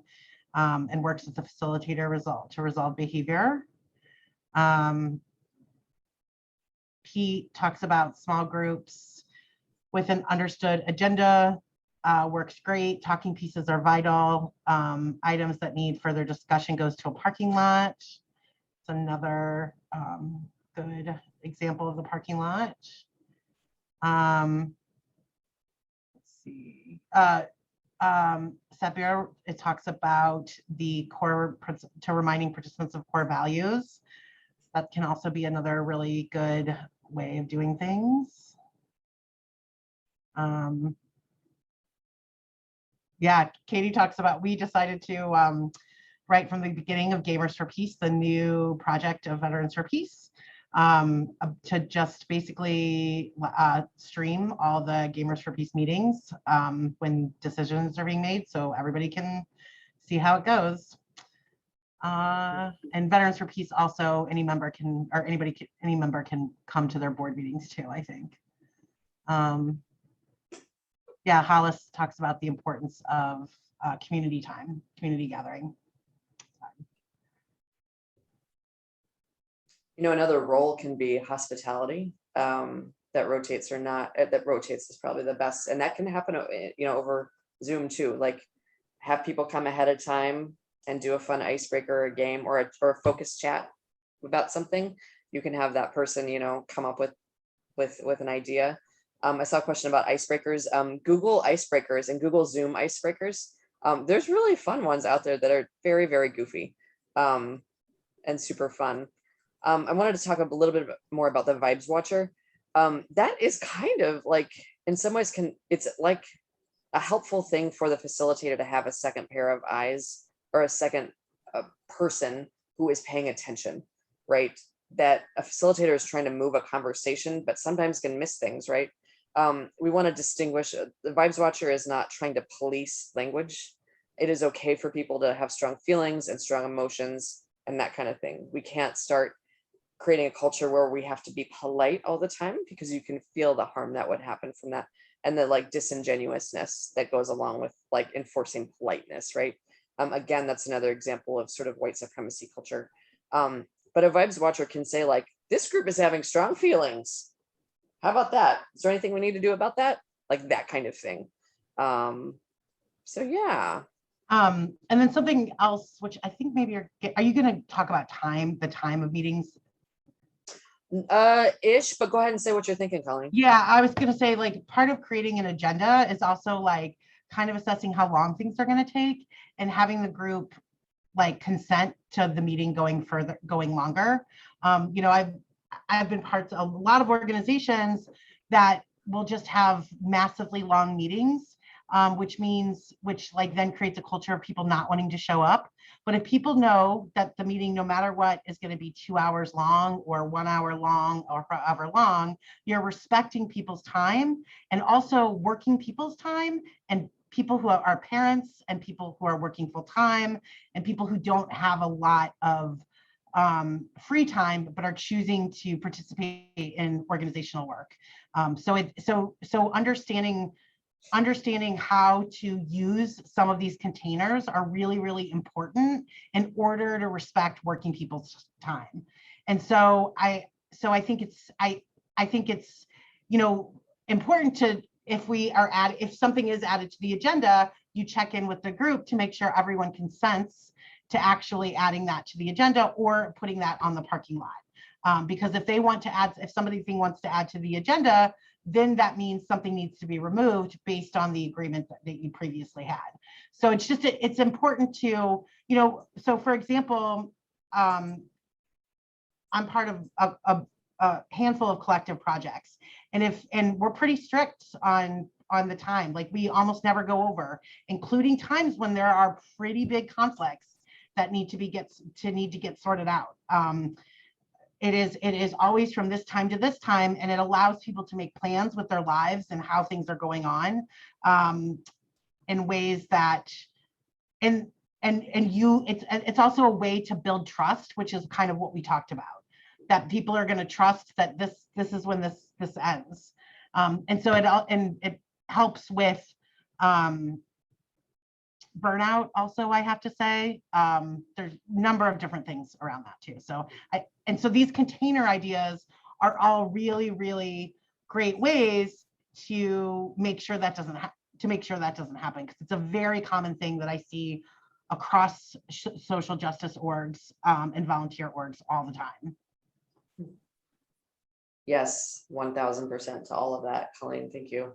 and works as a facilitator to resolve behavior. Pete talks about small groups with an understood agenda. Works great. Talking pieces are vital. Items that need further discussion goes to a parking lot. It's another good example of the parking lot. Let's see. Sapir, it talks about the core to reminding participants of core values. That can also be another really good way of doing things. Yeah, Katie talks about, we decided to right from the beginning of Gamers for Peace, the new project of Veterans for Peace, to just basically stream all the Gamers for Peace meetings when decisions are being made, so everybody can see how it goes. And Veterans for Peace also, any member can come to their board meetings too, I think. Yeah, Hollis talks about the importance of community time, community gathering. Another role can be hospitality, that rotates or not. That rotates is probably the best, and that can happen, over Zoom too. Like, have people come ahead of time and do a fun icebreaker or a game or a focus chat about something. You can have that person, come up with an idea. I saw a question about icebreakers. Google icebreakers and Google Zoom icebreakers. There's really fun ones out there that are very, very goofy and super fun. I wanted to talk a little bit more about the Vibes Watcher. That is kind of like, in some ways, it's like a helpful thing for the facilitator to have a second pair of eyes or a second person who is paying attention, right? That a facilitator is trying to move a conversation, but sometimes can miss things, right? We want to distinguish, the Vibes Watcher is not trying to police language. It is okay for people to have strong feelings and strong emotions and that kind of thing. We can't start creating a culture where we have to be polite all the time, because you can feel the harm that would happen from that, and the like disingenuousness that goes along with like enforcing politeness, right? Again, that's another example of sort of white supremacy culture. But a Vibes Watcher can say like, this group is having strong feelings. How about that? Is there anything we need to do about that? Like that kind of thing. So yeah. And then something else, which I think maybe are you going to talk about the time of meetings? Ish, but go ahead and say what you're thinking, Colleen. Yeah, I was going to say, like, part of creating an agenda is also like kind of assessing how long things are going to take and having the group like consent to the meeting going longer. I've been parts of a lot of organizations that will just have massively long meetings, which then creates a culture of people not wanting to show up. But if people know that the meeting, no matter what, is going to be 2 hours long or 1 hour long or however long, you're respecting people's time and also working people's time, and people who are parents and people who are working full time and people who don't have a lot of free time but are choosing to participate in organizational work. So understanding how to use some of these containers are really, really important in order to respect working people's time. And so I think it's important to, if something is added to the agenda, you check in with the group to make sure everyone consents to actually adding that to the agenda or putting that on the parking lot. Because if somebody wants to add to the agenda, then that means something needs to be removed based on the agreement that you previously had. So it's important to, so for example, I'm part of a handful of collective projects, and we're pretty strict on the time. Like, we almost never go over, including times when there are pretty big conflicts that need to get sorted out. It is always from this time to this time, and it allows people to make plans with their lives and how things are going on, in ways that, it's also a way to build trust, which is kind of what we talked about, that people are going to trust that this is when this ends. And so it helps with burnout also, I have to say. There's a number of different things around that too. So these container ideas are all really, really great ways to make sure that doesn't happen, because it's a very common thing that I see across social justice orgs and volunteer orgs all the time. Yes, 1000% to all of that, Colleen. Thank you.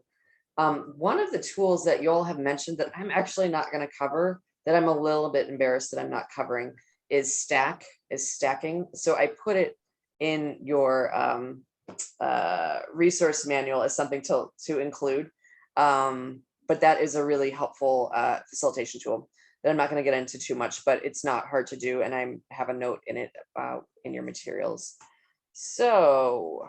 One of the tools that you all have mentioned that I'm actually not going to cover, that I'm a little bit embarrassed that I'm not covering, is stacking. So I put it in your resource manual as something to include. But that is a really helpful facilitation tool that I'm not going to get into too much, but it's not hard to do. And I have a note in it about in your materials. So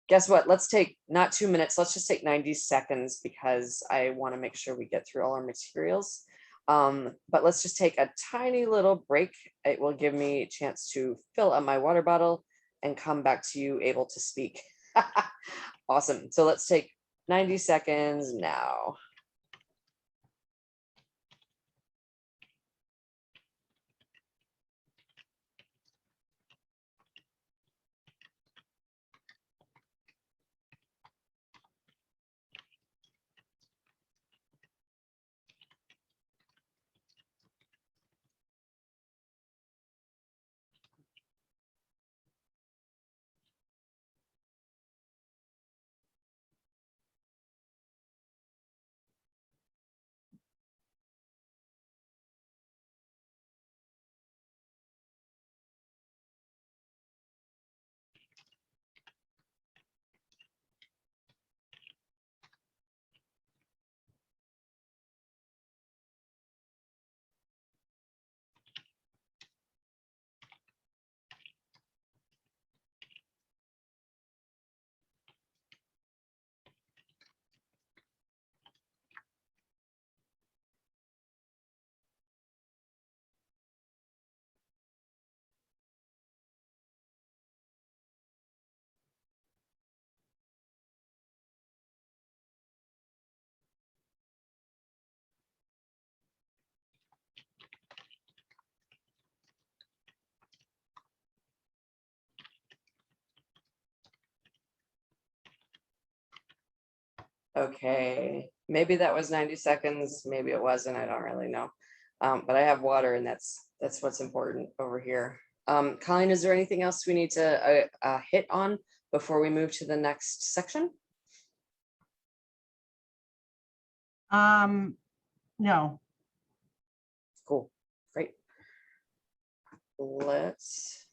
guess what? Let's take not 2 minutes. Let's just take 90 seconds because I want to make sure we get through all our materials. But let's just take a tiny little break. It will give me a chance to fill up my water bottle and come back to you able to speak. Awesome. So let's take 90 seconds now. Okay, maybe that was 90 seconds, maybe it wasn't, I don't really know. But I have water, and that's what's important over here. Colleen, is there anything else we need to hit on before we move to the next section? No. Cool, great. Let's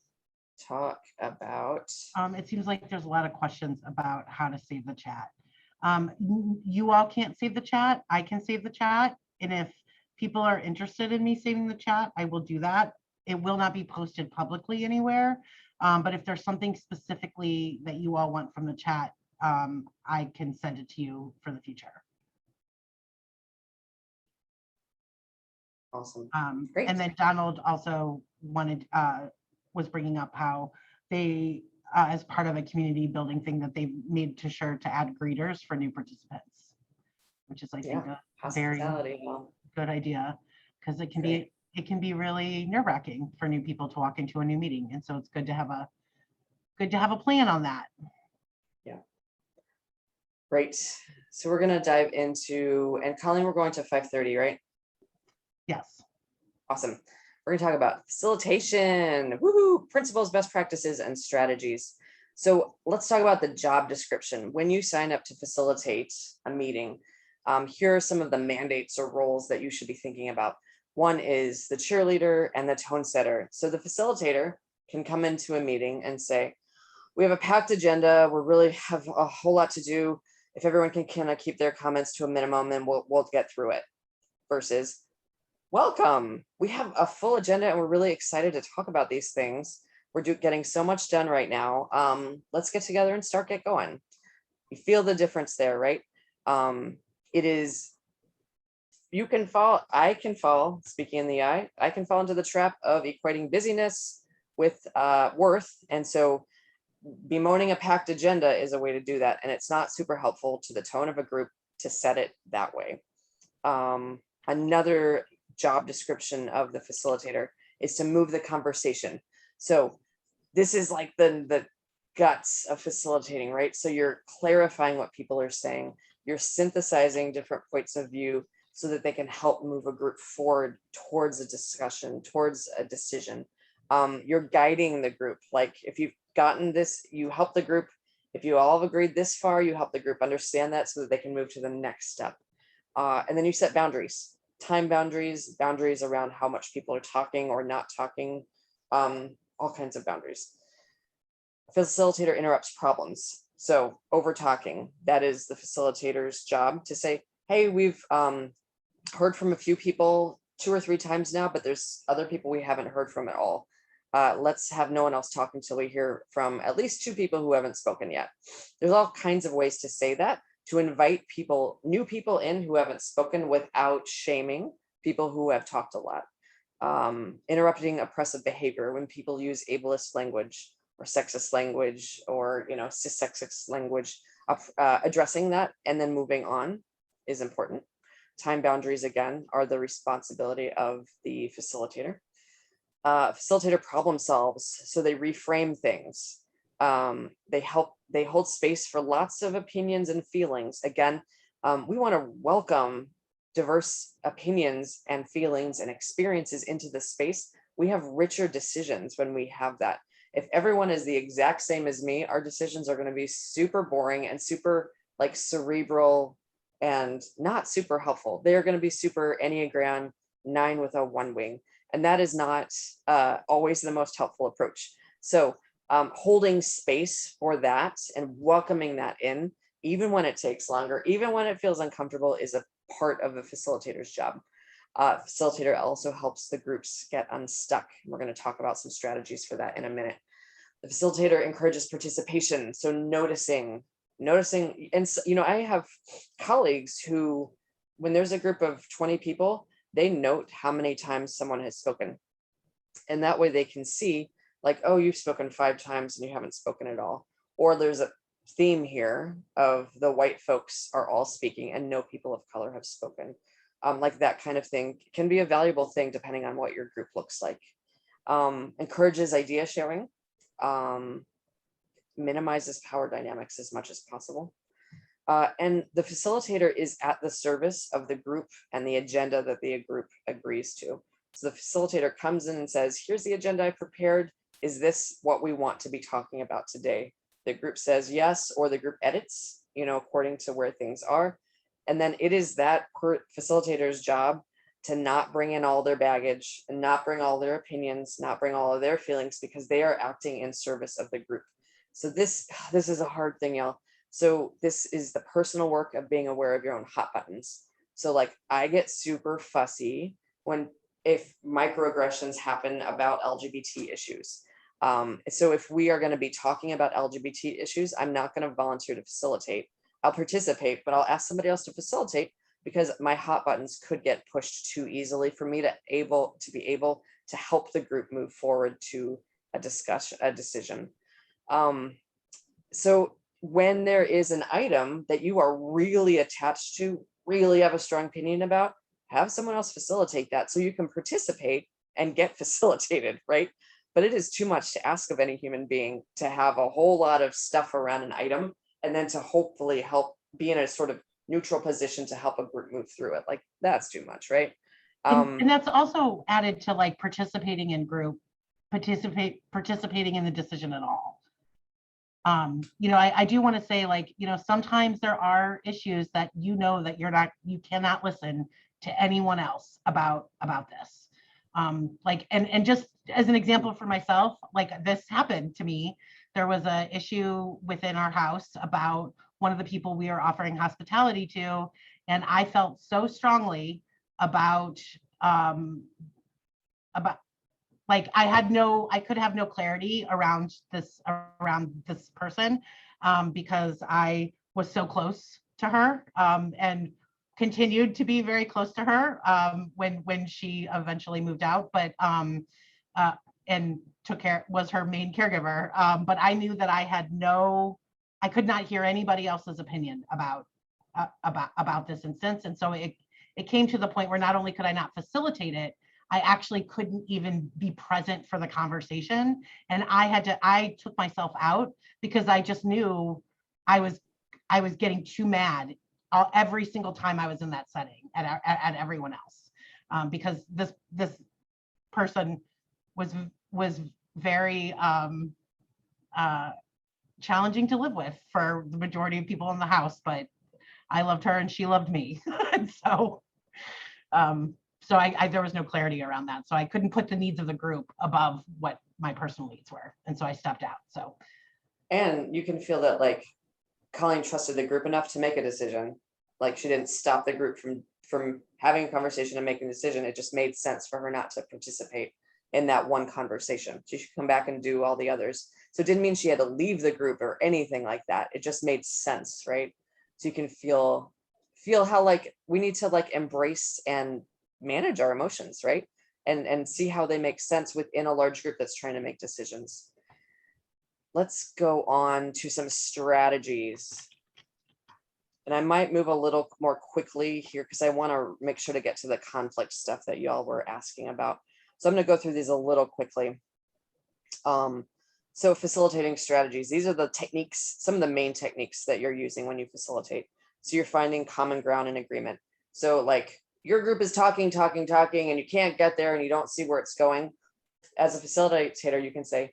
talk about. It seems like there's a lot of questions about how to save the chat. You all can't save the chat. I can save the chat. And if people are interested in me saving the chat, I will do that. It will not be posted publicly anywhere. But if there's something specifically that you all want from the chat, I can send it to you for the future. Awesome. Great. And then Donald also was bringing up how they, as part of a community building thing, that they've made sure to add greeters for new participants, which is, I think, a very good idea, because it can be really nerve-wracking for new people to walk into a new meeting, and so it's good to have a plan on that. Yeah. Great. So we're going to dive into, and Colleen, we're going to 5:30, right? Yes. Awesome. We're going to talk about facilitation, woohoo, principles, best practices, and strategies. So let's talk about the job description. When you sign up to facilitate a meeting, here are some of the mandates or roles that you should be thinking about. One is the cheerleader and the tone setter. So the facilitator can come into a meeting and say, we have a packed agenda. We really have a whole lot to do. If everyone can kind of keep their comments to a minimum, then we'll get through it. Versus, welcome. We have a full agenda and we're really excited to talk about these things. We're getting so much done right now. Let's get together and get going. You feel the difference there, right? It is, you can fall, I can fall, speaking in the I can fall into the trap of equating busyness with worth. And so bemoaning a packed agenda is a way to do that. And it's not super helpful to the tone of a group to set it that way. Another job description of the facilitator is to move the conversation. So this is like the guts of facilitating, right? So you're clarifying what people are saying. You're synthesizing different points of view so that they can help move a group forward towards a discussion, towards a decision. You're guiding the group. Like if you've gotten this, you help the group. If you all have agreed this far, you help the group understand that so that they can move to the next step. And then you set boundaries, time boundaries, boundaries around how much people are talking or not talking, all kinds of boundaries. Facilitator interrupts problems. So over talking, that is the facilitator's job to say, hey, we've heard from a few people 2 or 3 times now, but there's other people we haven't heard from at all. Let's have no one else talk until we hear from at least 2 people who haven't spoken yet. There's all kinds of ways to say that, to invite people, new people in who haven't spoken without shaming people who have talked a lot. Interrupting oppressive behavior when people use ableist language or sexist language or cissexist language, addressing that and then moving on is important. Time boundaries, again, are the responsibility of the facilitator. Facilitator problem solves, so they reframe things. They hold space for lots of opinions and feelings. Again, we want to welcome diverse opinions and feelings and experiences into the space. We have richer decisions when we have that. If everyone is the exact same as me, our decisions are going to be super boring and super like cerebral and not super helpful. They're going to be super Enneagram 9 with a 1 wing. And that is not always the most helpful approach. So holding space for that and welcoming that in, even when it takes longer, even when it feels uncomfortable, is a part of a facilitator's job. Facilitator also helps the groups get unstuck. We're going to talk about some strategies for that in a minute. The facilitator encourages participation. So noticing, and I have colleagues who, when there's a group of 20 people, they note how many times someone has spoken. And that way they can see like, oh, you've spoken 5 times and you haven't spoken at all. Or there's a theme here of the white folks are all speaking and no people of color have spoken. Like that kind of thing can be a valuable thing depending on what your group looks like. Encourages idea sharing, minimizes power dynamics as much as possible. And the facilitator is at the service of the group and the agenda that the group agrees to. So the facilitator comes in and says, here's the agenda I prepared. Is this what we want to be talking about today? The group says yes, or the group edits, according to where things are. And then it is that facilitator's job to not bring in all their baggage and not bring all their opinions, not bring all of their feelings, because they are acting in service of the group. So this is a hard thing, y'all. So this is the personal work of being aware of your own hot buttons. So like I get super fussy when if microaggressions happen about LGBT issues. So if we are going to be talking about LGBT issues, I'm not going to volunteer to facilitate. I'll participate, but I'll ask somebody else to facilitate because my hot buttons could get pushed too easily for me to be able to help the group move forward to a decision. So when there is an item that you are really attached to, really have a strong opinion about, have someone else facilitate that so you can participate and get facilitated, right? But it is too much to ask of any human being to have a whole lot of stuff around an item and then to hopefully help be in a sort of neutral position to help a group move through it. Like that's too much, right? And that's also added to like participating in group, participating in the decision at all. I do want to say, like, sometimes there are issues that that you cannot listen to anyone else about this. Like, and just as an example for myself, like this happened to me. There was an issue within our house about one of the people we are offering hospitality to, and I felt so strongly about like I could have no clarity around this person because I was so close to her and continued to be very close to her when she eventually moved out, but and was her main caregiver. But I knew that I could not hear anybody else's opinion about this instance, and so it came to the point where not only could I not facilitate it, I actually couldn't even be present for the conversation. And I took myself out because I just knew I was getting too mad every single time I was in that setting at everyone else. Because this person was very challenging to live with for the majority of people in the house, but I loved her and she loved me. And so there was no clarity around that. So I couldn't put the needs of the group above what my personal needs were. And so I stepped out. So. And you can feel that like Colleen trusted the group enough to make a decision. Like she didn't stop the group from having a conversation and making a decision. It just made sense for her not to participate in that one conversation. She should come back and do all the others. So it didn't mean she had to leave the group or anything like that. It just made sense, right? So you can feel how like we need to like embrace and manage our emotions, right? And see how they make sense within a large group that's trying to make decisions. Let's go on to some strategies. And I might move a little more quickly here because I want to make sure to get to the conflict stuff that y'all were asking about. So I'm going to go through these a little quickly. So facilitating strategies, these are the techniques, some of the main techniques that you're using when you facilitate. So you're finding common ground and agreement. So like your group is talking, and you can't get there and you don't see where it's going. As a facilitator, you can say,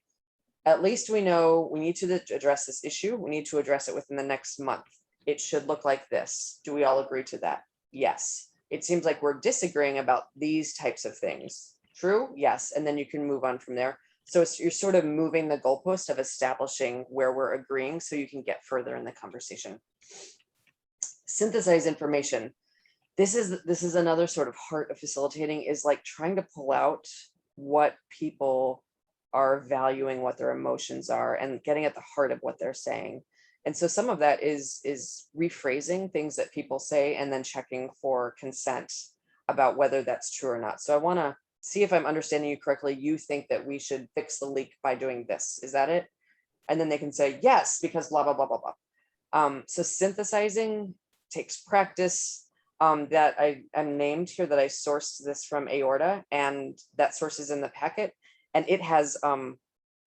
at least we know we need to address this issue. We need to address it within the next month. It should look like this. Do we all agree to that? Yes. It seems like we're disagreeing about these types of things. True? Yes. And then you can move on from there. So you're sort of moving the goalpost of establishing where we're agreeing so you can get further in the conversation. Synthesize information. This is another sort of heart of facilitating, is like trying to pull out what people are valuing, what their emotions are, and getting at the heart of what they're saying. And so some of that is rephrasing things that people say and then checking for consent about whether that's true or not. So I want to see if I'm understanding you correctly. You think that we should fix the leak by doing this. Is that it? And then they can say yes, because blah, blah, blah, blah, blah. So synthesizing takes practice. That I'm named here, that I sourced this from Aorta, and that source is in the packet. And it has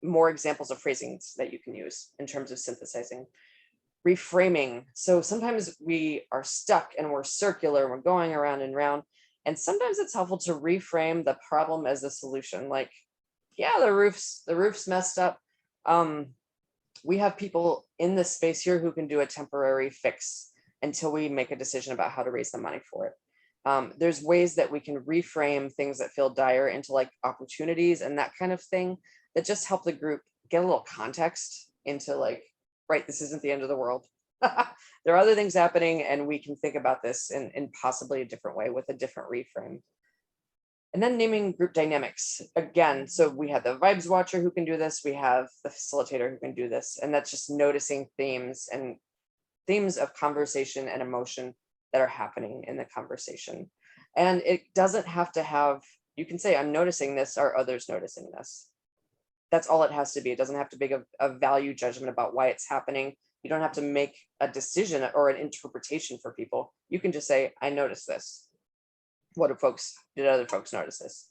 more examples of phrasings that you can use in terms of synthesizing. Reframing. So sometimes we are stuck and we're circular, we're going around and round. And sometimes it's helpful to reframe the problem as the solution. Like, yeah, the roof's messed up. We have people in this space here who can do a temporary fix until we make a decision about how to raise the money for it. There's ways that we can reframe things that feel dire into like opportunities and that kind of thing that just help the group get a little context into like, right, this isn't the end of the world. There are other things happening, and we can think about this in possibly a different way with a different reframe. And then naming group dynamics again. So we have the vibes watcher who can do this. We have the facilitator who can do this. And that's just noticing themes and themes of conversation and emotion that are happening in the conversation. And it doesn't have to have, you can say, I'm noticing this, are others noticing this? That's all it has to be. It doesn't have to be a value judgment about why it's happening. You don't have to make a decision or an interpretation for people. You can just say, I noticed this. Did other folks notice this?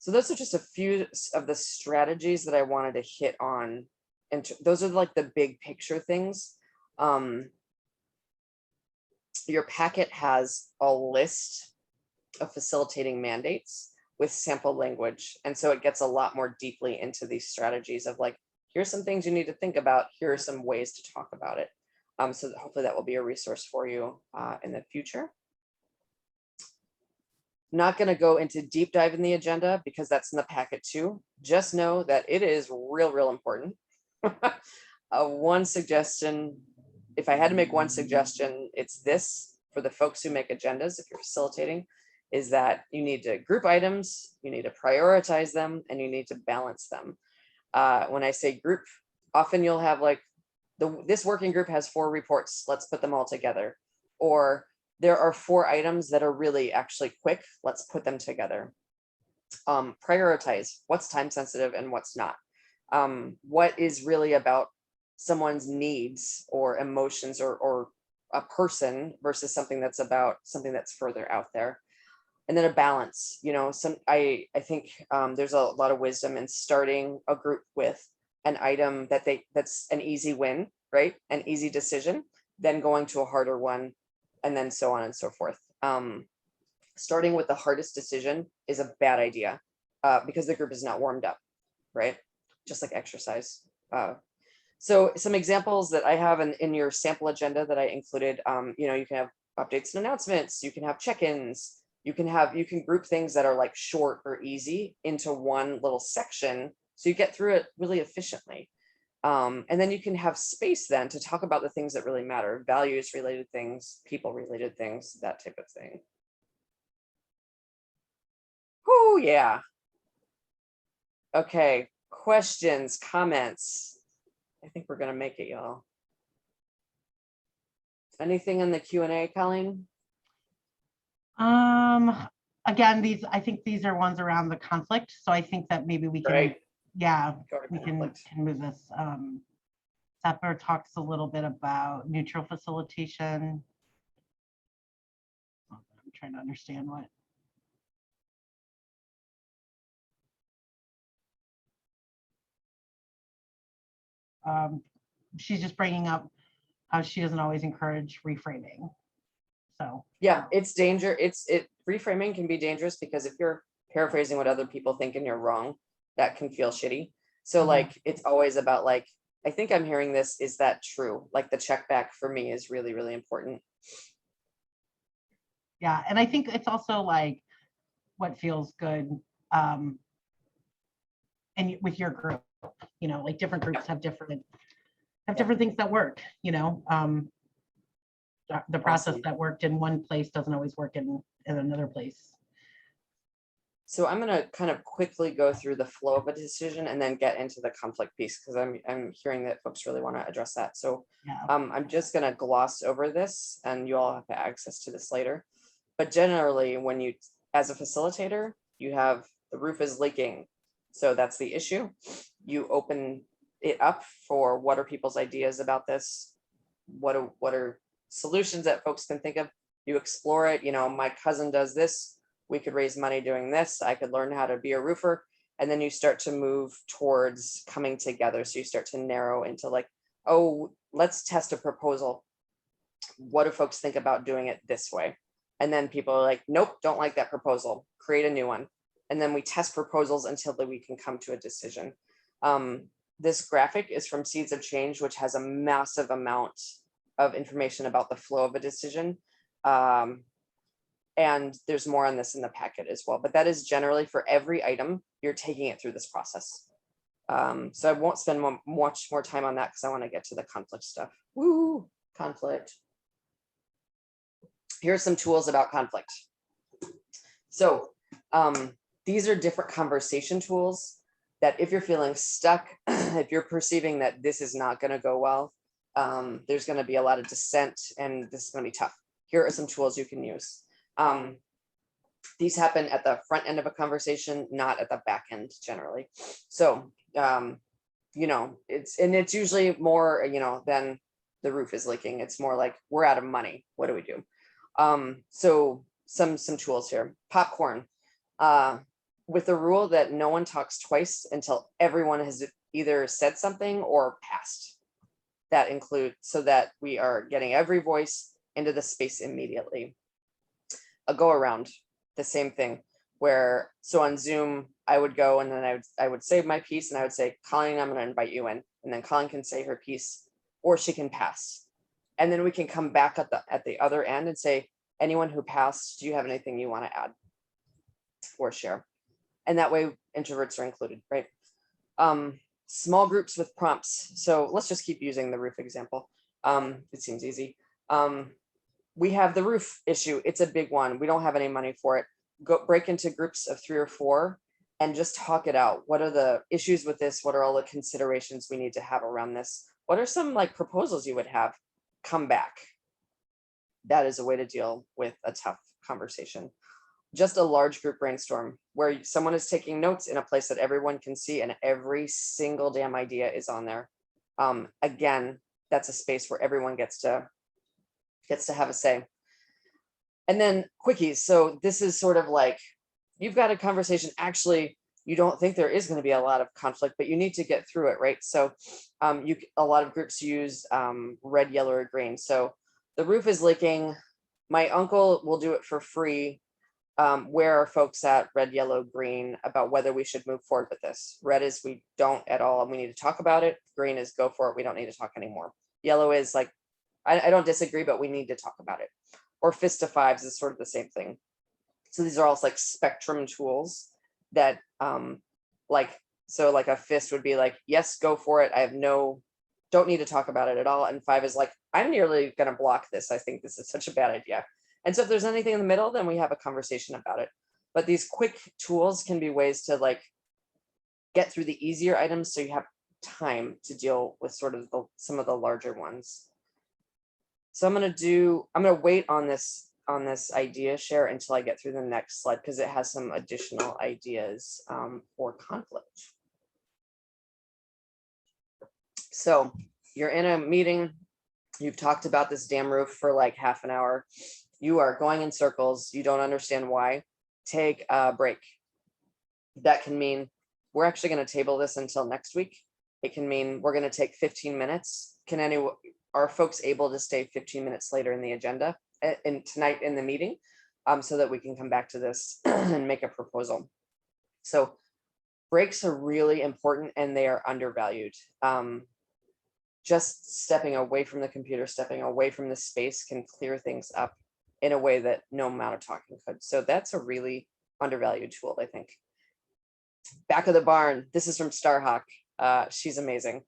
So those are just a few of the strategies that I wanted to hit on. And those are like the big picture things. Your packet has a list of facilitating mandates with sample language. And so it gets a lot more deeply into these strategies of like, here's some things you need to think about. Here are some ways to talk about it. So hopefully that will be a resource for you in the future. Not going to go into deep dive in the agenda because that's in the packet too. Just know that it is real important. One suggestion, if I had to make one suggestion, it's this for the folks who make agendas, if you're facilitating, is that you need to group items, you need to prioritize them, and you need to balance them. When I say group, often you'll have like, this working group has 4 reports, let's put them all together. Or there are 4 items that are really actually quick, let's put them together. Prioritize what's time sensitive and what's not. What is really about someone's needs or emotions or a person versus something that's about something that's further out there. And then a balance, you know, I think there's a lot of wisdom in starting a group with an item that's an easy win, right? An easy decision, then going to a harder one, and then so on and so forth. Starting with the hardest decision is a bad idea because the group is not warmed up, right? Just like exercise. So some examples that I have in your sample agenda that I included, you know, you can have updates and announcements, you can have check-ins, you can group things that are like short or easy into one little section so you get through it really efficiently. And then you can have space then to talk about the things that really matter, values related things, people related things, that type of thing. Oh yeah. Okay, questions, comments. I think we're gonna make it, y'all. Anything in the Q&A, Colleen? Again, I think these are ones around the conflict. So I think that maybe we can, Right. yeah, Go to we can conflict. move this. Sapper talks a little bit about neutral facilitation. I'm trying to understand what. She's just bringing up how she doesn't always encourage reframing. So Yeah, it's reframing can be dangerous because if you're paraphrasing what other people think and you're wrong, that can feel shitty. So like, it's always about like, I think I'm hearing this, is that true? Like the check back for me is really important. Yeah, and I think it's also like what feels good. And with your group, you know, like different groups have different things that work, you know. The process Awesome. that worked in one place doesn't always work in another place. So I'm going to kind of quickly go through the flow of a decision and then get into the conflict piece because I'm hearing that folks really want to address that. So Yeah. I'm just going to gloss over this and you all have access to this later. But generally, when you, as a facilitator, you have the roof is leaking. So that's the issue. You open it up for what are people's ideas about this? What are solutions that folks can think of? You explore it. You know, my cousin does this. We could raise money doing this. I could learn how to be a roofer. And then you start to move towards coming together. So you start to narrow into like, oh, let's test a proposal. What do folks think about doing it this way? And then people are like, nope, don't like that proposal. Create a new one. And then we test proposals until we can come to a decision. This graphic is from Seeds of Change, which has a massive amount of information about the flow of a decision. And there's more on this in the packet as well, but that is generally for every item, you're taking it through this process. So I won't spend much more time on that because I want to get to the conflict stuff. Woo! conflict. Here are some tools about conflict. So these are different conversation tools that if you're feeling stuck, if you're perceiving that this is not going to go well, there's going to be a lot of dissent and this is going to be tough. Here are some tools you can use. These happen at the front end of a conversation, not at the back end generally. So, you know, it's usually more, you know, than the roof is leaking. It's more like we're out of money. What do we do? So some tools here. Popcorn. With the rule that no one talks twice until everyone has either said something or passed. That includes so that we are getting every voice into the space immediately. A go around, the same thing, where so on Zoom, I would go and then I would say my piece and I would say, Colleen, I'm going to invite you in. And then Colleen can say her piece or she can pass. And then we can come back at the other end and say, anyone who passed, do you have anything you want to add or share? And that way introverts are included, right? Small groups with prompts. So let's just keep using the roof example. It seems easy. We have the roof issue. It's a big one. We don't have any money for it. Go break into groups of 3 or 4 and just talk it out. What are the issues with this? What are all the considerations we need to have around this? What are some like proposals you would have? Come back. That is a way to deal with a tough conversation. Just a large group brainstorm where someone is taking notes in a place that everyone can see and every single damn idea is on there. Again, that's a space where everyone gets to have a say. And then quickies. So this is sort of like, you've got a conversation. Actually, you don't think there is going to be a lot of conflict, but you need to get through it, right? So a lot of groups use red, yellow, or green. So the roof is leaking. My uncle will do it for free. Where are folks at? Red, yellow, green, about whether we should move forward with this. Red is we don't at all and we need to talk about it. Green is go for it. We don't need to talk anymore. Yellow is like, I don't disagree, but we need to talk about it. Or fist of fives is sort of the same thing. So these are all like spectrum tools that like a fist would be like, yes, go for it. Don't need to talk about it at all. And 5 is like, I'm nearly going to block this. I think this is such a bad idea. And so if there's anything in the middle, then we have a conversation about it. But these quick tools can be ways to like get through the easier items so you have time to deal with sort of some of the larger ones. So I'm going to wait on this idea share until I get through the next slide because it has some additional ideas for conflict. So you're in a meeting, you've talked about this damn roof for like half an hour. You are going in circles. You don't understand why. Take a break. That can mean we're actually going to table this until next week. It can mean we're going to take 15 minutes. Are folks able to stay 15 minutes later in the agenda and tonight in the meeting so that we can come back to this and make a proposal? So breaks are really important and they are undervalued. Just stepping away from the computer, stepping away from the space can clear things up in a way that no amount of talking could. So that's a really undervalued tool, I think. Back of the barn. This is from Starhawk. She's amazing.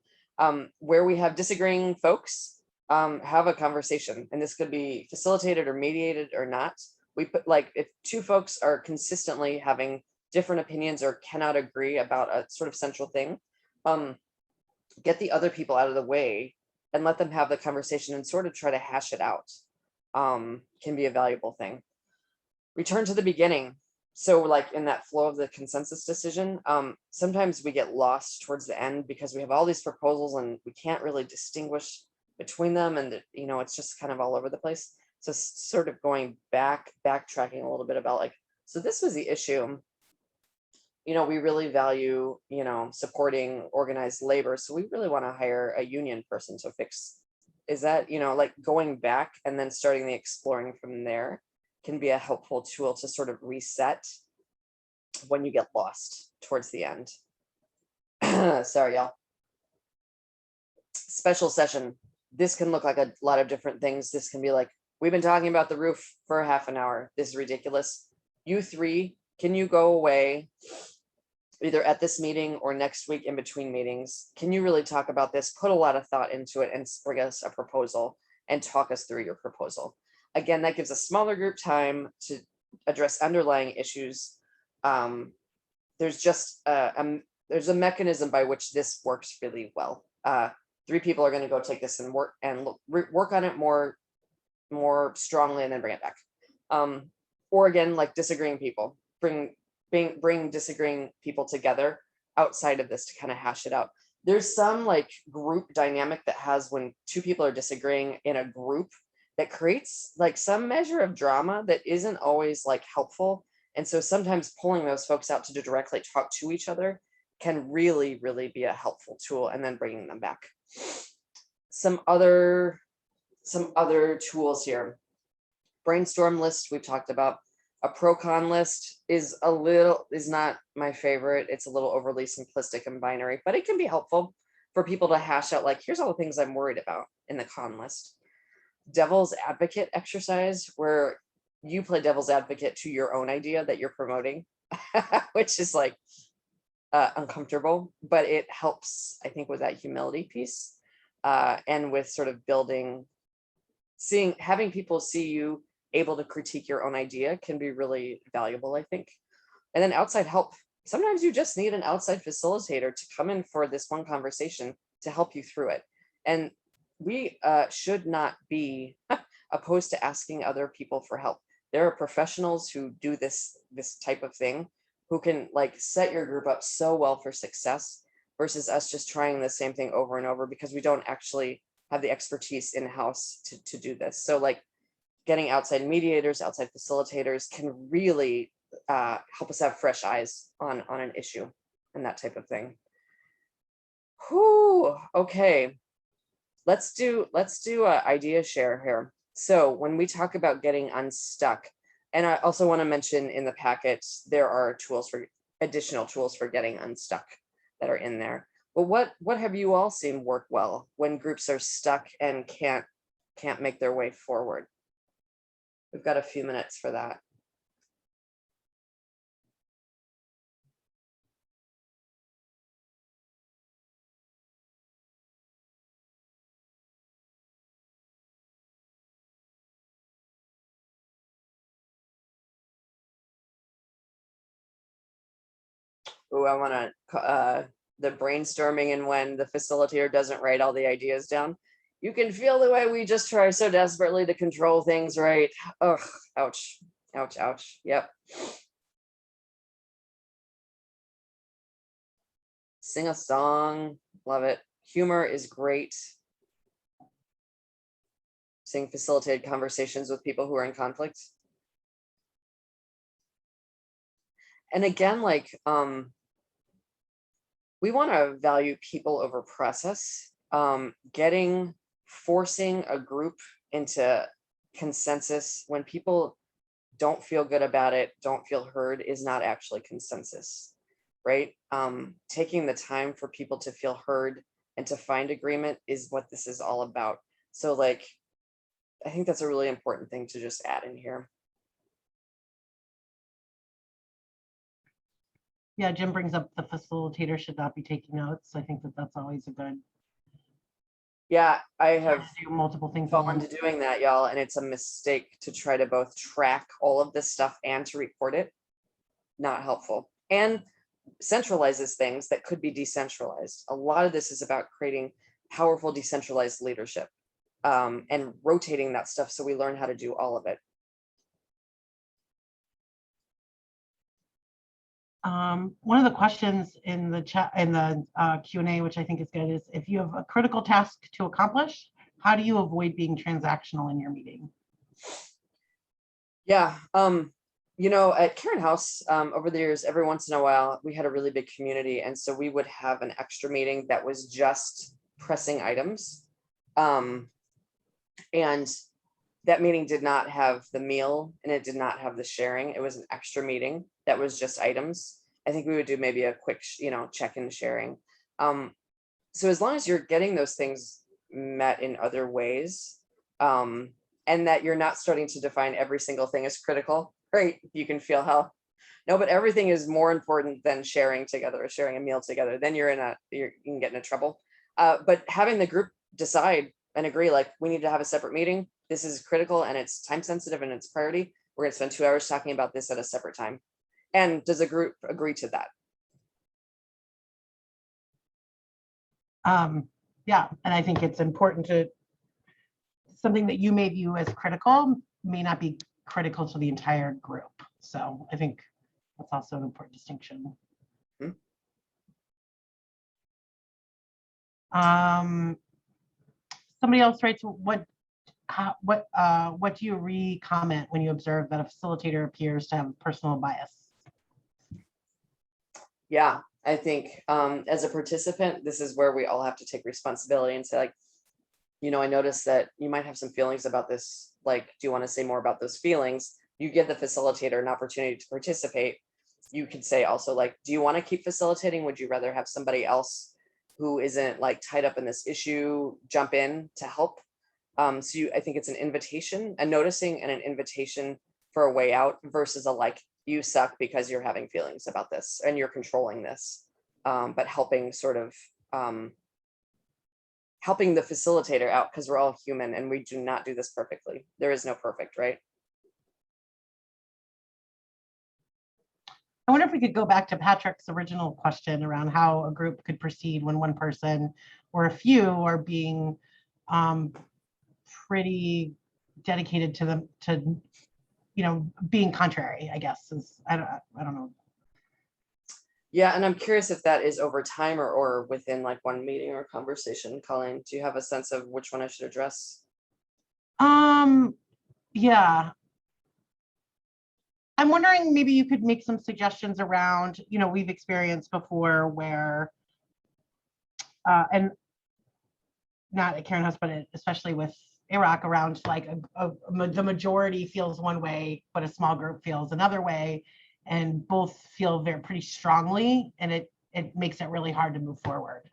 Where we have disagreeing folks, have a conversation, and this could be facilitated or mediated or not. We put like if 2 folks are consistently having different opinions or cannot agree about a sort of central thing, get the other people out of the way and let them have the conversation and sort of try to hash it out. Can be a valuable thing. Return to the beginning. So like in that flow of the consensus decision, sometimes we get lost towards the end because we have all these proposals and we can't really distinguish between them. And, you know, it's just kind of all over the place. So sort of going backtracking a little bit about like, so this was the issue. You know, we really value, you know, supporting organized labor. So we really want to hire a union person to fix. Is that, you know, like going back and then starting the exploring from there can be a helpful tool to sort of reset when you get lost towards the end. Sorry, y'all. Special session. This can look like a lot of different things. This can be like, we've been talking about the roof for half an hour. This is ridiculous. You 3, can you go away either at this meeting or next week in between meetings? Can you really talk about this? Put a lot of thought into it and bring us a proposal. and talk us through your proposal. Again, that gives a smaller group time to address underlying issues. There's just there's a mechanism by which this works really well. 3 people are going to go take this and work on it more strongly and then bring it back. Or again, like disagreeing people, bring disagreeing people together outside of this to kind of hash it out. There's some like group dynamic that has when 2 people are disagreeing in a group that creates like some measure of drama that isn't always like helpful. And so sometimes pulling those folks out to directly talk to each other can really, really be a helpful tool, and then bringing them back. Some other tools here. Brainstorm list we've talked about. A pro-con list is not my favorite. It's a little overly simplistic and binary, but it can be helpful for people to hash out like, here's all the things I'm worried about in the con list. Devil's advocate exercise, where you play devil's advocate to your own idea that you're promoting, which is like uncomfortable, but it helps, I think, with that humility piece, and with sort of having people see you able to critique your own idea can be really valuable, I think. And then outside help. Sometimes you just need an outside facilitator to come in for this one conversation to help you through it. And we should not be opposed to asking other people for help. There are professionals who do this type of thing, who can like set your group up so well for success, versus us just trying the same thing over and over because we don't actually have the expertise in-house to do this. So like getting outside mediators, outside facilitators can really help us have fresh eyes on an issue and that type of thing. Whew, okay. Let's do an idea share here. So when we talk about getting unstuck, and I also want to mention in the packet, there are additional tools for getting unstuck that are in there. But what have you all seen work well when groups are stuck and can't make their way forward? We've got a few minutes for that. Oh, I want to the brainstorming, and when the facilitator doesn't write all the ideas down, you can feel the way we just try so desperately to control things, right? Ugh, ouch, ouch, ouch. Yep. Sing a song, love it. Humor is great. Seeing facilitated conversations with people who are in conflict. And again, like, we want to value people over process. Forcing a group into consensus when people don't feel good about it, don't feel heard, is not actually consensus, right? Taking the time for people to feel heard and to find agreement is what this is all about. So like, I think that's a really important thing to just add in here. Yeah, Jim brings up the facilitator should not be taking notes. I think that's always a good. Yeah, I have do multiple things. Fallen to doing that, y'all, and it's a mistake to try to both track all of this stuff and to report it. Not helpful, and centralizes things that could be decentralized. A lot of this is about creating powerful decentralized leadership, and rotating that stuff so we learn how to do all of it. One of the questions in the chat, in the Q&A, which I think is good, is if you have a critical task to accomplish, how do you avoid being transactional in your meeting? Yeah, you know, at Caron House, over the years, every once in a while, we had a really big community. And so we would have an extra meeting that was just pressing items. And that meeting did not have the meal, and it did not have the sharing. It was an extra meeting that was just items. I think we would do maybe a quick, check-in sharing. So as long as you're getting those things met in other ways, and that you're not starting to define every single thing as critical, right? You can feel how, no, but everything is more important than sharing together or sharing a meal together. Then you can get into trouble. But having the group decide and agree, like, we need to have a separate meeting. This is critical and it's time sensitive and it's priority. We're gonna spend 2 hours talking about this at a separate time. And does a group agree to that? Yeah, and I think it's important to, something that you may view as critical may not be critical to the entire group. So I think that's also an important distinction. Hmm. Somebody else writes, what do you re-comment when you observe that a facilitator appears to have personal bias? Yeah, I think as a participant, this is where we all have to take responsibility and say, like, I noticed that you might have some feelings about this. Like, do you want to say more about those feelings? You give the facilitator an opportunity to participate. You could say also, like, do you want to keep facilitating? Would you rather have somebody else who isn't like tied up in this issue jump in to help? I think it's an invitation, a noticing and an invitation for a way out versus a like, you suck because you're having feelings about this and you're controlling this. But helping sort of helping the facilitator out, because we're all human and we do not do this perfectly. There is no perfect, right? I wonder if we could go back to Patrick's original question around how a group could proceed when one person or a few are being pretty dedicated to being contrary, I guess. I don't know. Yeah, and I'm curious if that is over time or within like one meeting or conversation. Colleen, do you have a sense of which one I should address? Yeah. I'm wondering, maybe you could make some suggestions around, we've experienced before where, and not at Karen House, but especially with Iraq, around like the majority feels one way, but a small group feels another way, and both feel pretty strongly, and it makes it really hard to move forward.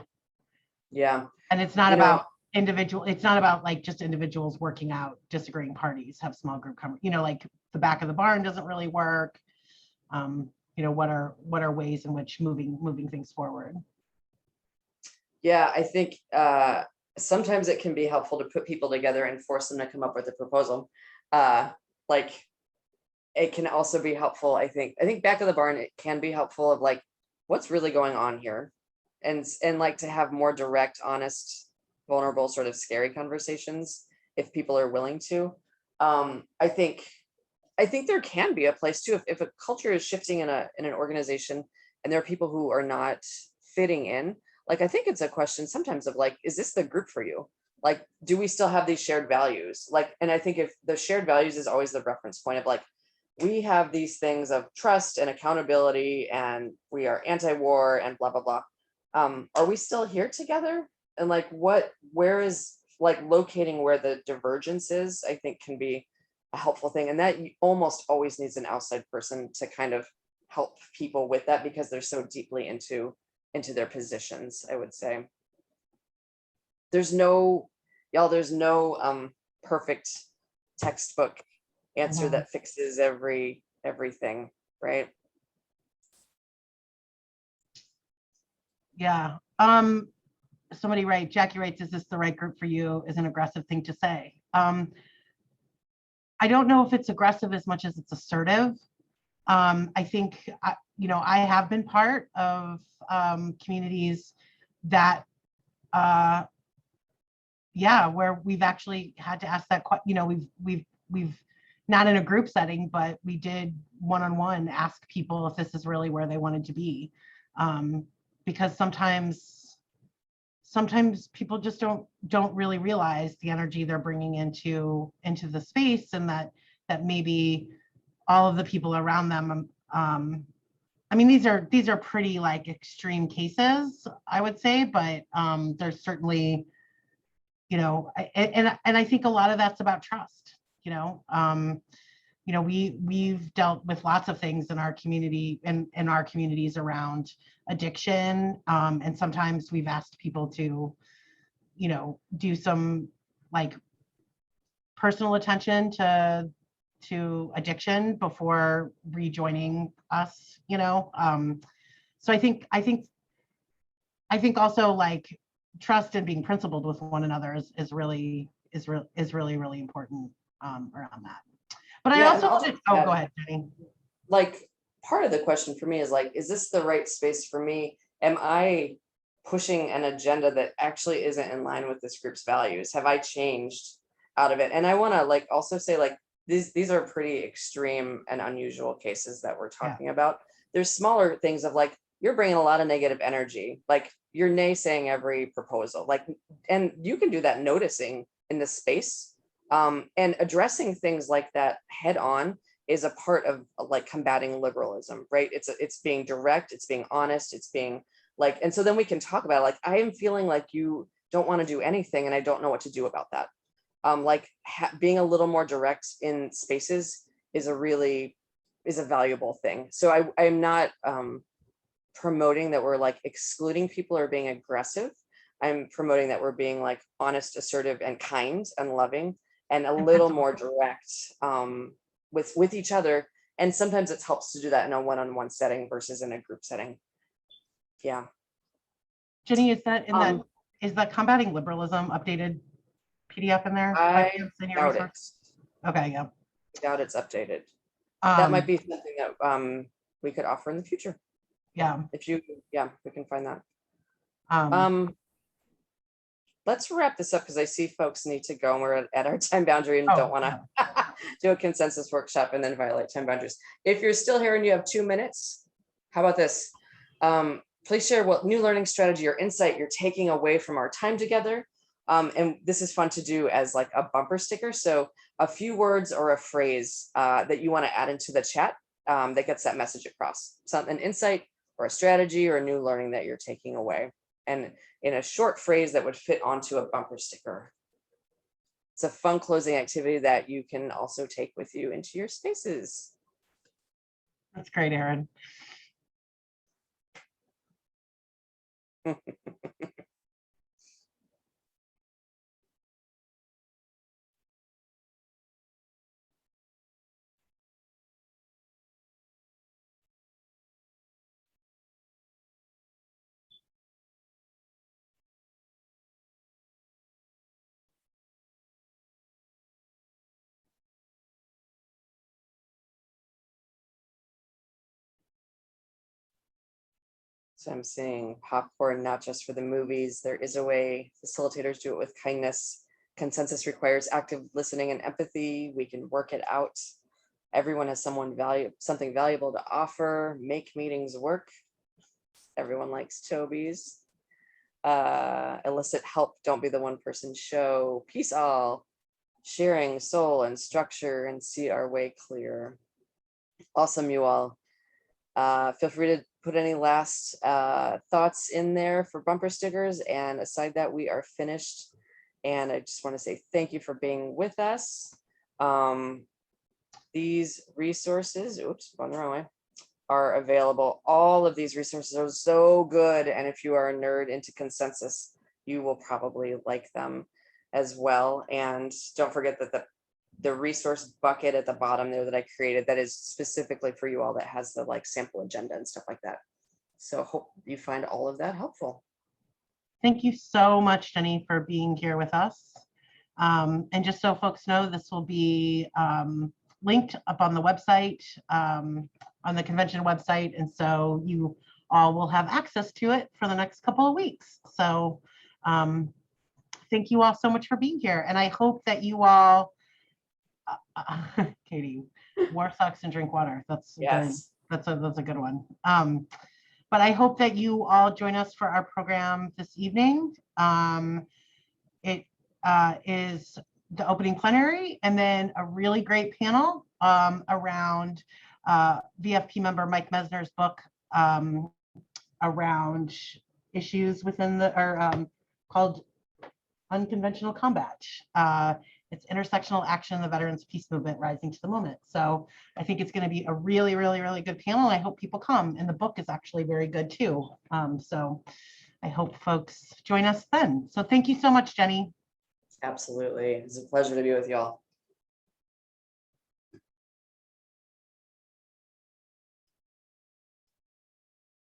Yeah. And it's not about individual, it's not about like just individuals working out disagreeing parties, have small group like the back of the barn doesn't really work. What are ways in which moving things forward? Yeah, I think sometimes it can be helpful to put people together and force them to come up with a proposal. Like, it can also be helpful. I think back of the barn, it can be helpful of like, what's really going on here, and like to have more direct, honest, vulnerable, sort of scary conversations if people are willing to. I think there can be a place too if a culture is shifting in an organization and there are people who are not fitting in. Like, I think it's a question sometimes of like, is this the group for you? Like, do we still have these shared values? Like, and I think if the shared values is always the reference point of like, we have these things of trust and accountability and we are anti-war and blah, blah, blah. Are we still here together? And like, where is like locating where the divergence is, I think can be a helpful thing. And that almost always needs an outside person to kind of help people with that because they're so deeply into their positions. I would say there's no perfect textbook answer that fixes everything, right? Yeah. Somebody Jackie writes, is this the right group for you? Is an aggressive thing to say. I don't know if it's aggressive as much as it's assertive. I think, I have been part of communities that, where we've actually had to ask that, we've not in a group setting, but we did one-on-one ask people if this is really where they wanted to be. Because sometimes people just don't really realize the energy they're bringing into the space, and that maybe all of the people around them, I mean, these are pretty like extreme cases, I would say, but there's certainly, and I think a lot of that's about trust. We've dealt with lots of things in our community and in our communities around addiction, and sometimes we've asked people to, do some like personal attention to addiction before rejoining us. So I think also, like, trust and being principled with one another is really important around that. But I Yeah, and also I'll wanted, just oh, add, go ahead, Jenny. like, part of the question for me is like, is this the right space for me? Am I pushing an agenda that actually isn't in line with this group's values? Have I changed out of it? And I want to like also say like these are pretty extreme and unusual cases that we're talking about. There's smaller things of like you're bringing a lot of negative energy, like you're naysaying every proposal, like, and you can do that noticing in this space, and addressing things like that head on is a part of like combating liberalism, right? It's being direct, it's being honest, it's being like, and so then we can talk about it, like, I am feeling like you don't want to do anything and I don't know what to do about that. Like being a little more direct in spaces is a valuable thing. So I'm not promoting that we're like excluding people or being aggressive. I'm promoting that we're being like honest, assertive, and kind and loving, and a little more direct with each other. And sometimes it helps to do that in a one-on-one setting versus in a group setting. Yeah. Jenny, is that in that, is that combating liberalism updated PDF in there? I doubt it. Okay, yeah. I doubt it's updated. That might be something that we could offer in the future. Yeah. If you, yeah, we can find that. Um, Let's wrap this up because I see folks need to go and we're at our time boundary and don't want to do a consensus workshop and then violate time boundaries. If you're still here and you have 2 minutes, how about this? Please share what new learning strategy or insight you're taking away from our time together. And this is fun to do as like a bumper sticker. So a few words or a phrase that you want to add into the chat that gets that message across. So an insight or a strategy or a new learning that you're taking away. And in a short phrase that would fit onto a bumper sticker. It's a fun closing activity that you can also take with you into your spaces. That's great, Erin. So I'm saying popcorn, not just for the movies. There is a way. Facilitators do it with kindness. Consensus requires active listening and empathy. We can work it out. Everyone has something valuable to offer. Make meetings work. Everyone likes Toby's. Elicit help. Don't be the one person show. Peace all. Sharing soul and structure and see our way clear. Awesome, you all. Feel free to put any last thoughts in there for bumper stickers. And aside that, we are finished. And I just want to say thank you for being with us. These resources, oops, going the wrong way, are available. All of these resources are so good. And if you are a nerd into consensus, you will probably like them as well. And don't forget that the resource bucket at the bottom there that I created that is specifically for you all, that has the like sample agenda and stuff like that. So hope you find all of that helpful. Thank you so much, Jenny, for being here with us. And just so folks know, this will be linked up on the website, on the convention website. And so you all will have access to it for the next couple of weeks. So thank you all so much for being here. And I hope that you all, Katie, wear socks and drink water. That's yes. That's a good one. But I hope that you all join us for our program this evening. It is the opening plenary and then a really great panel around VFP member Mike Mesner's book around issues within called Unconventional Combat. It's intersectional action in the veterans peace movement rising to the moment. So I think it's going to be a really, really, really good panel. I hope people come, and the book is actually very good too. So I hope folks join us then. So thank you so much, Jenny. Absolutely. It's a pleasure to be with y'all.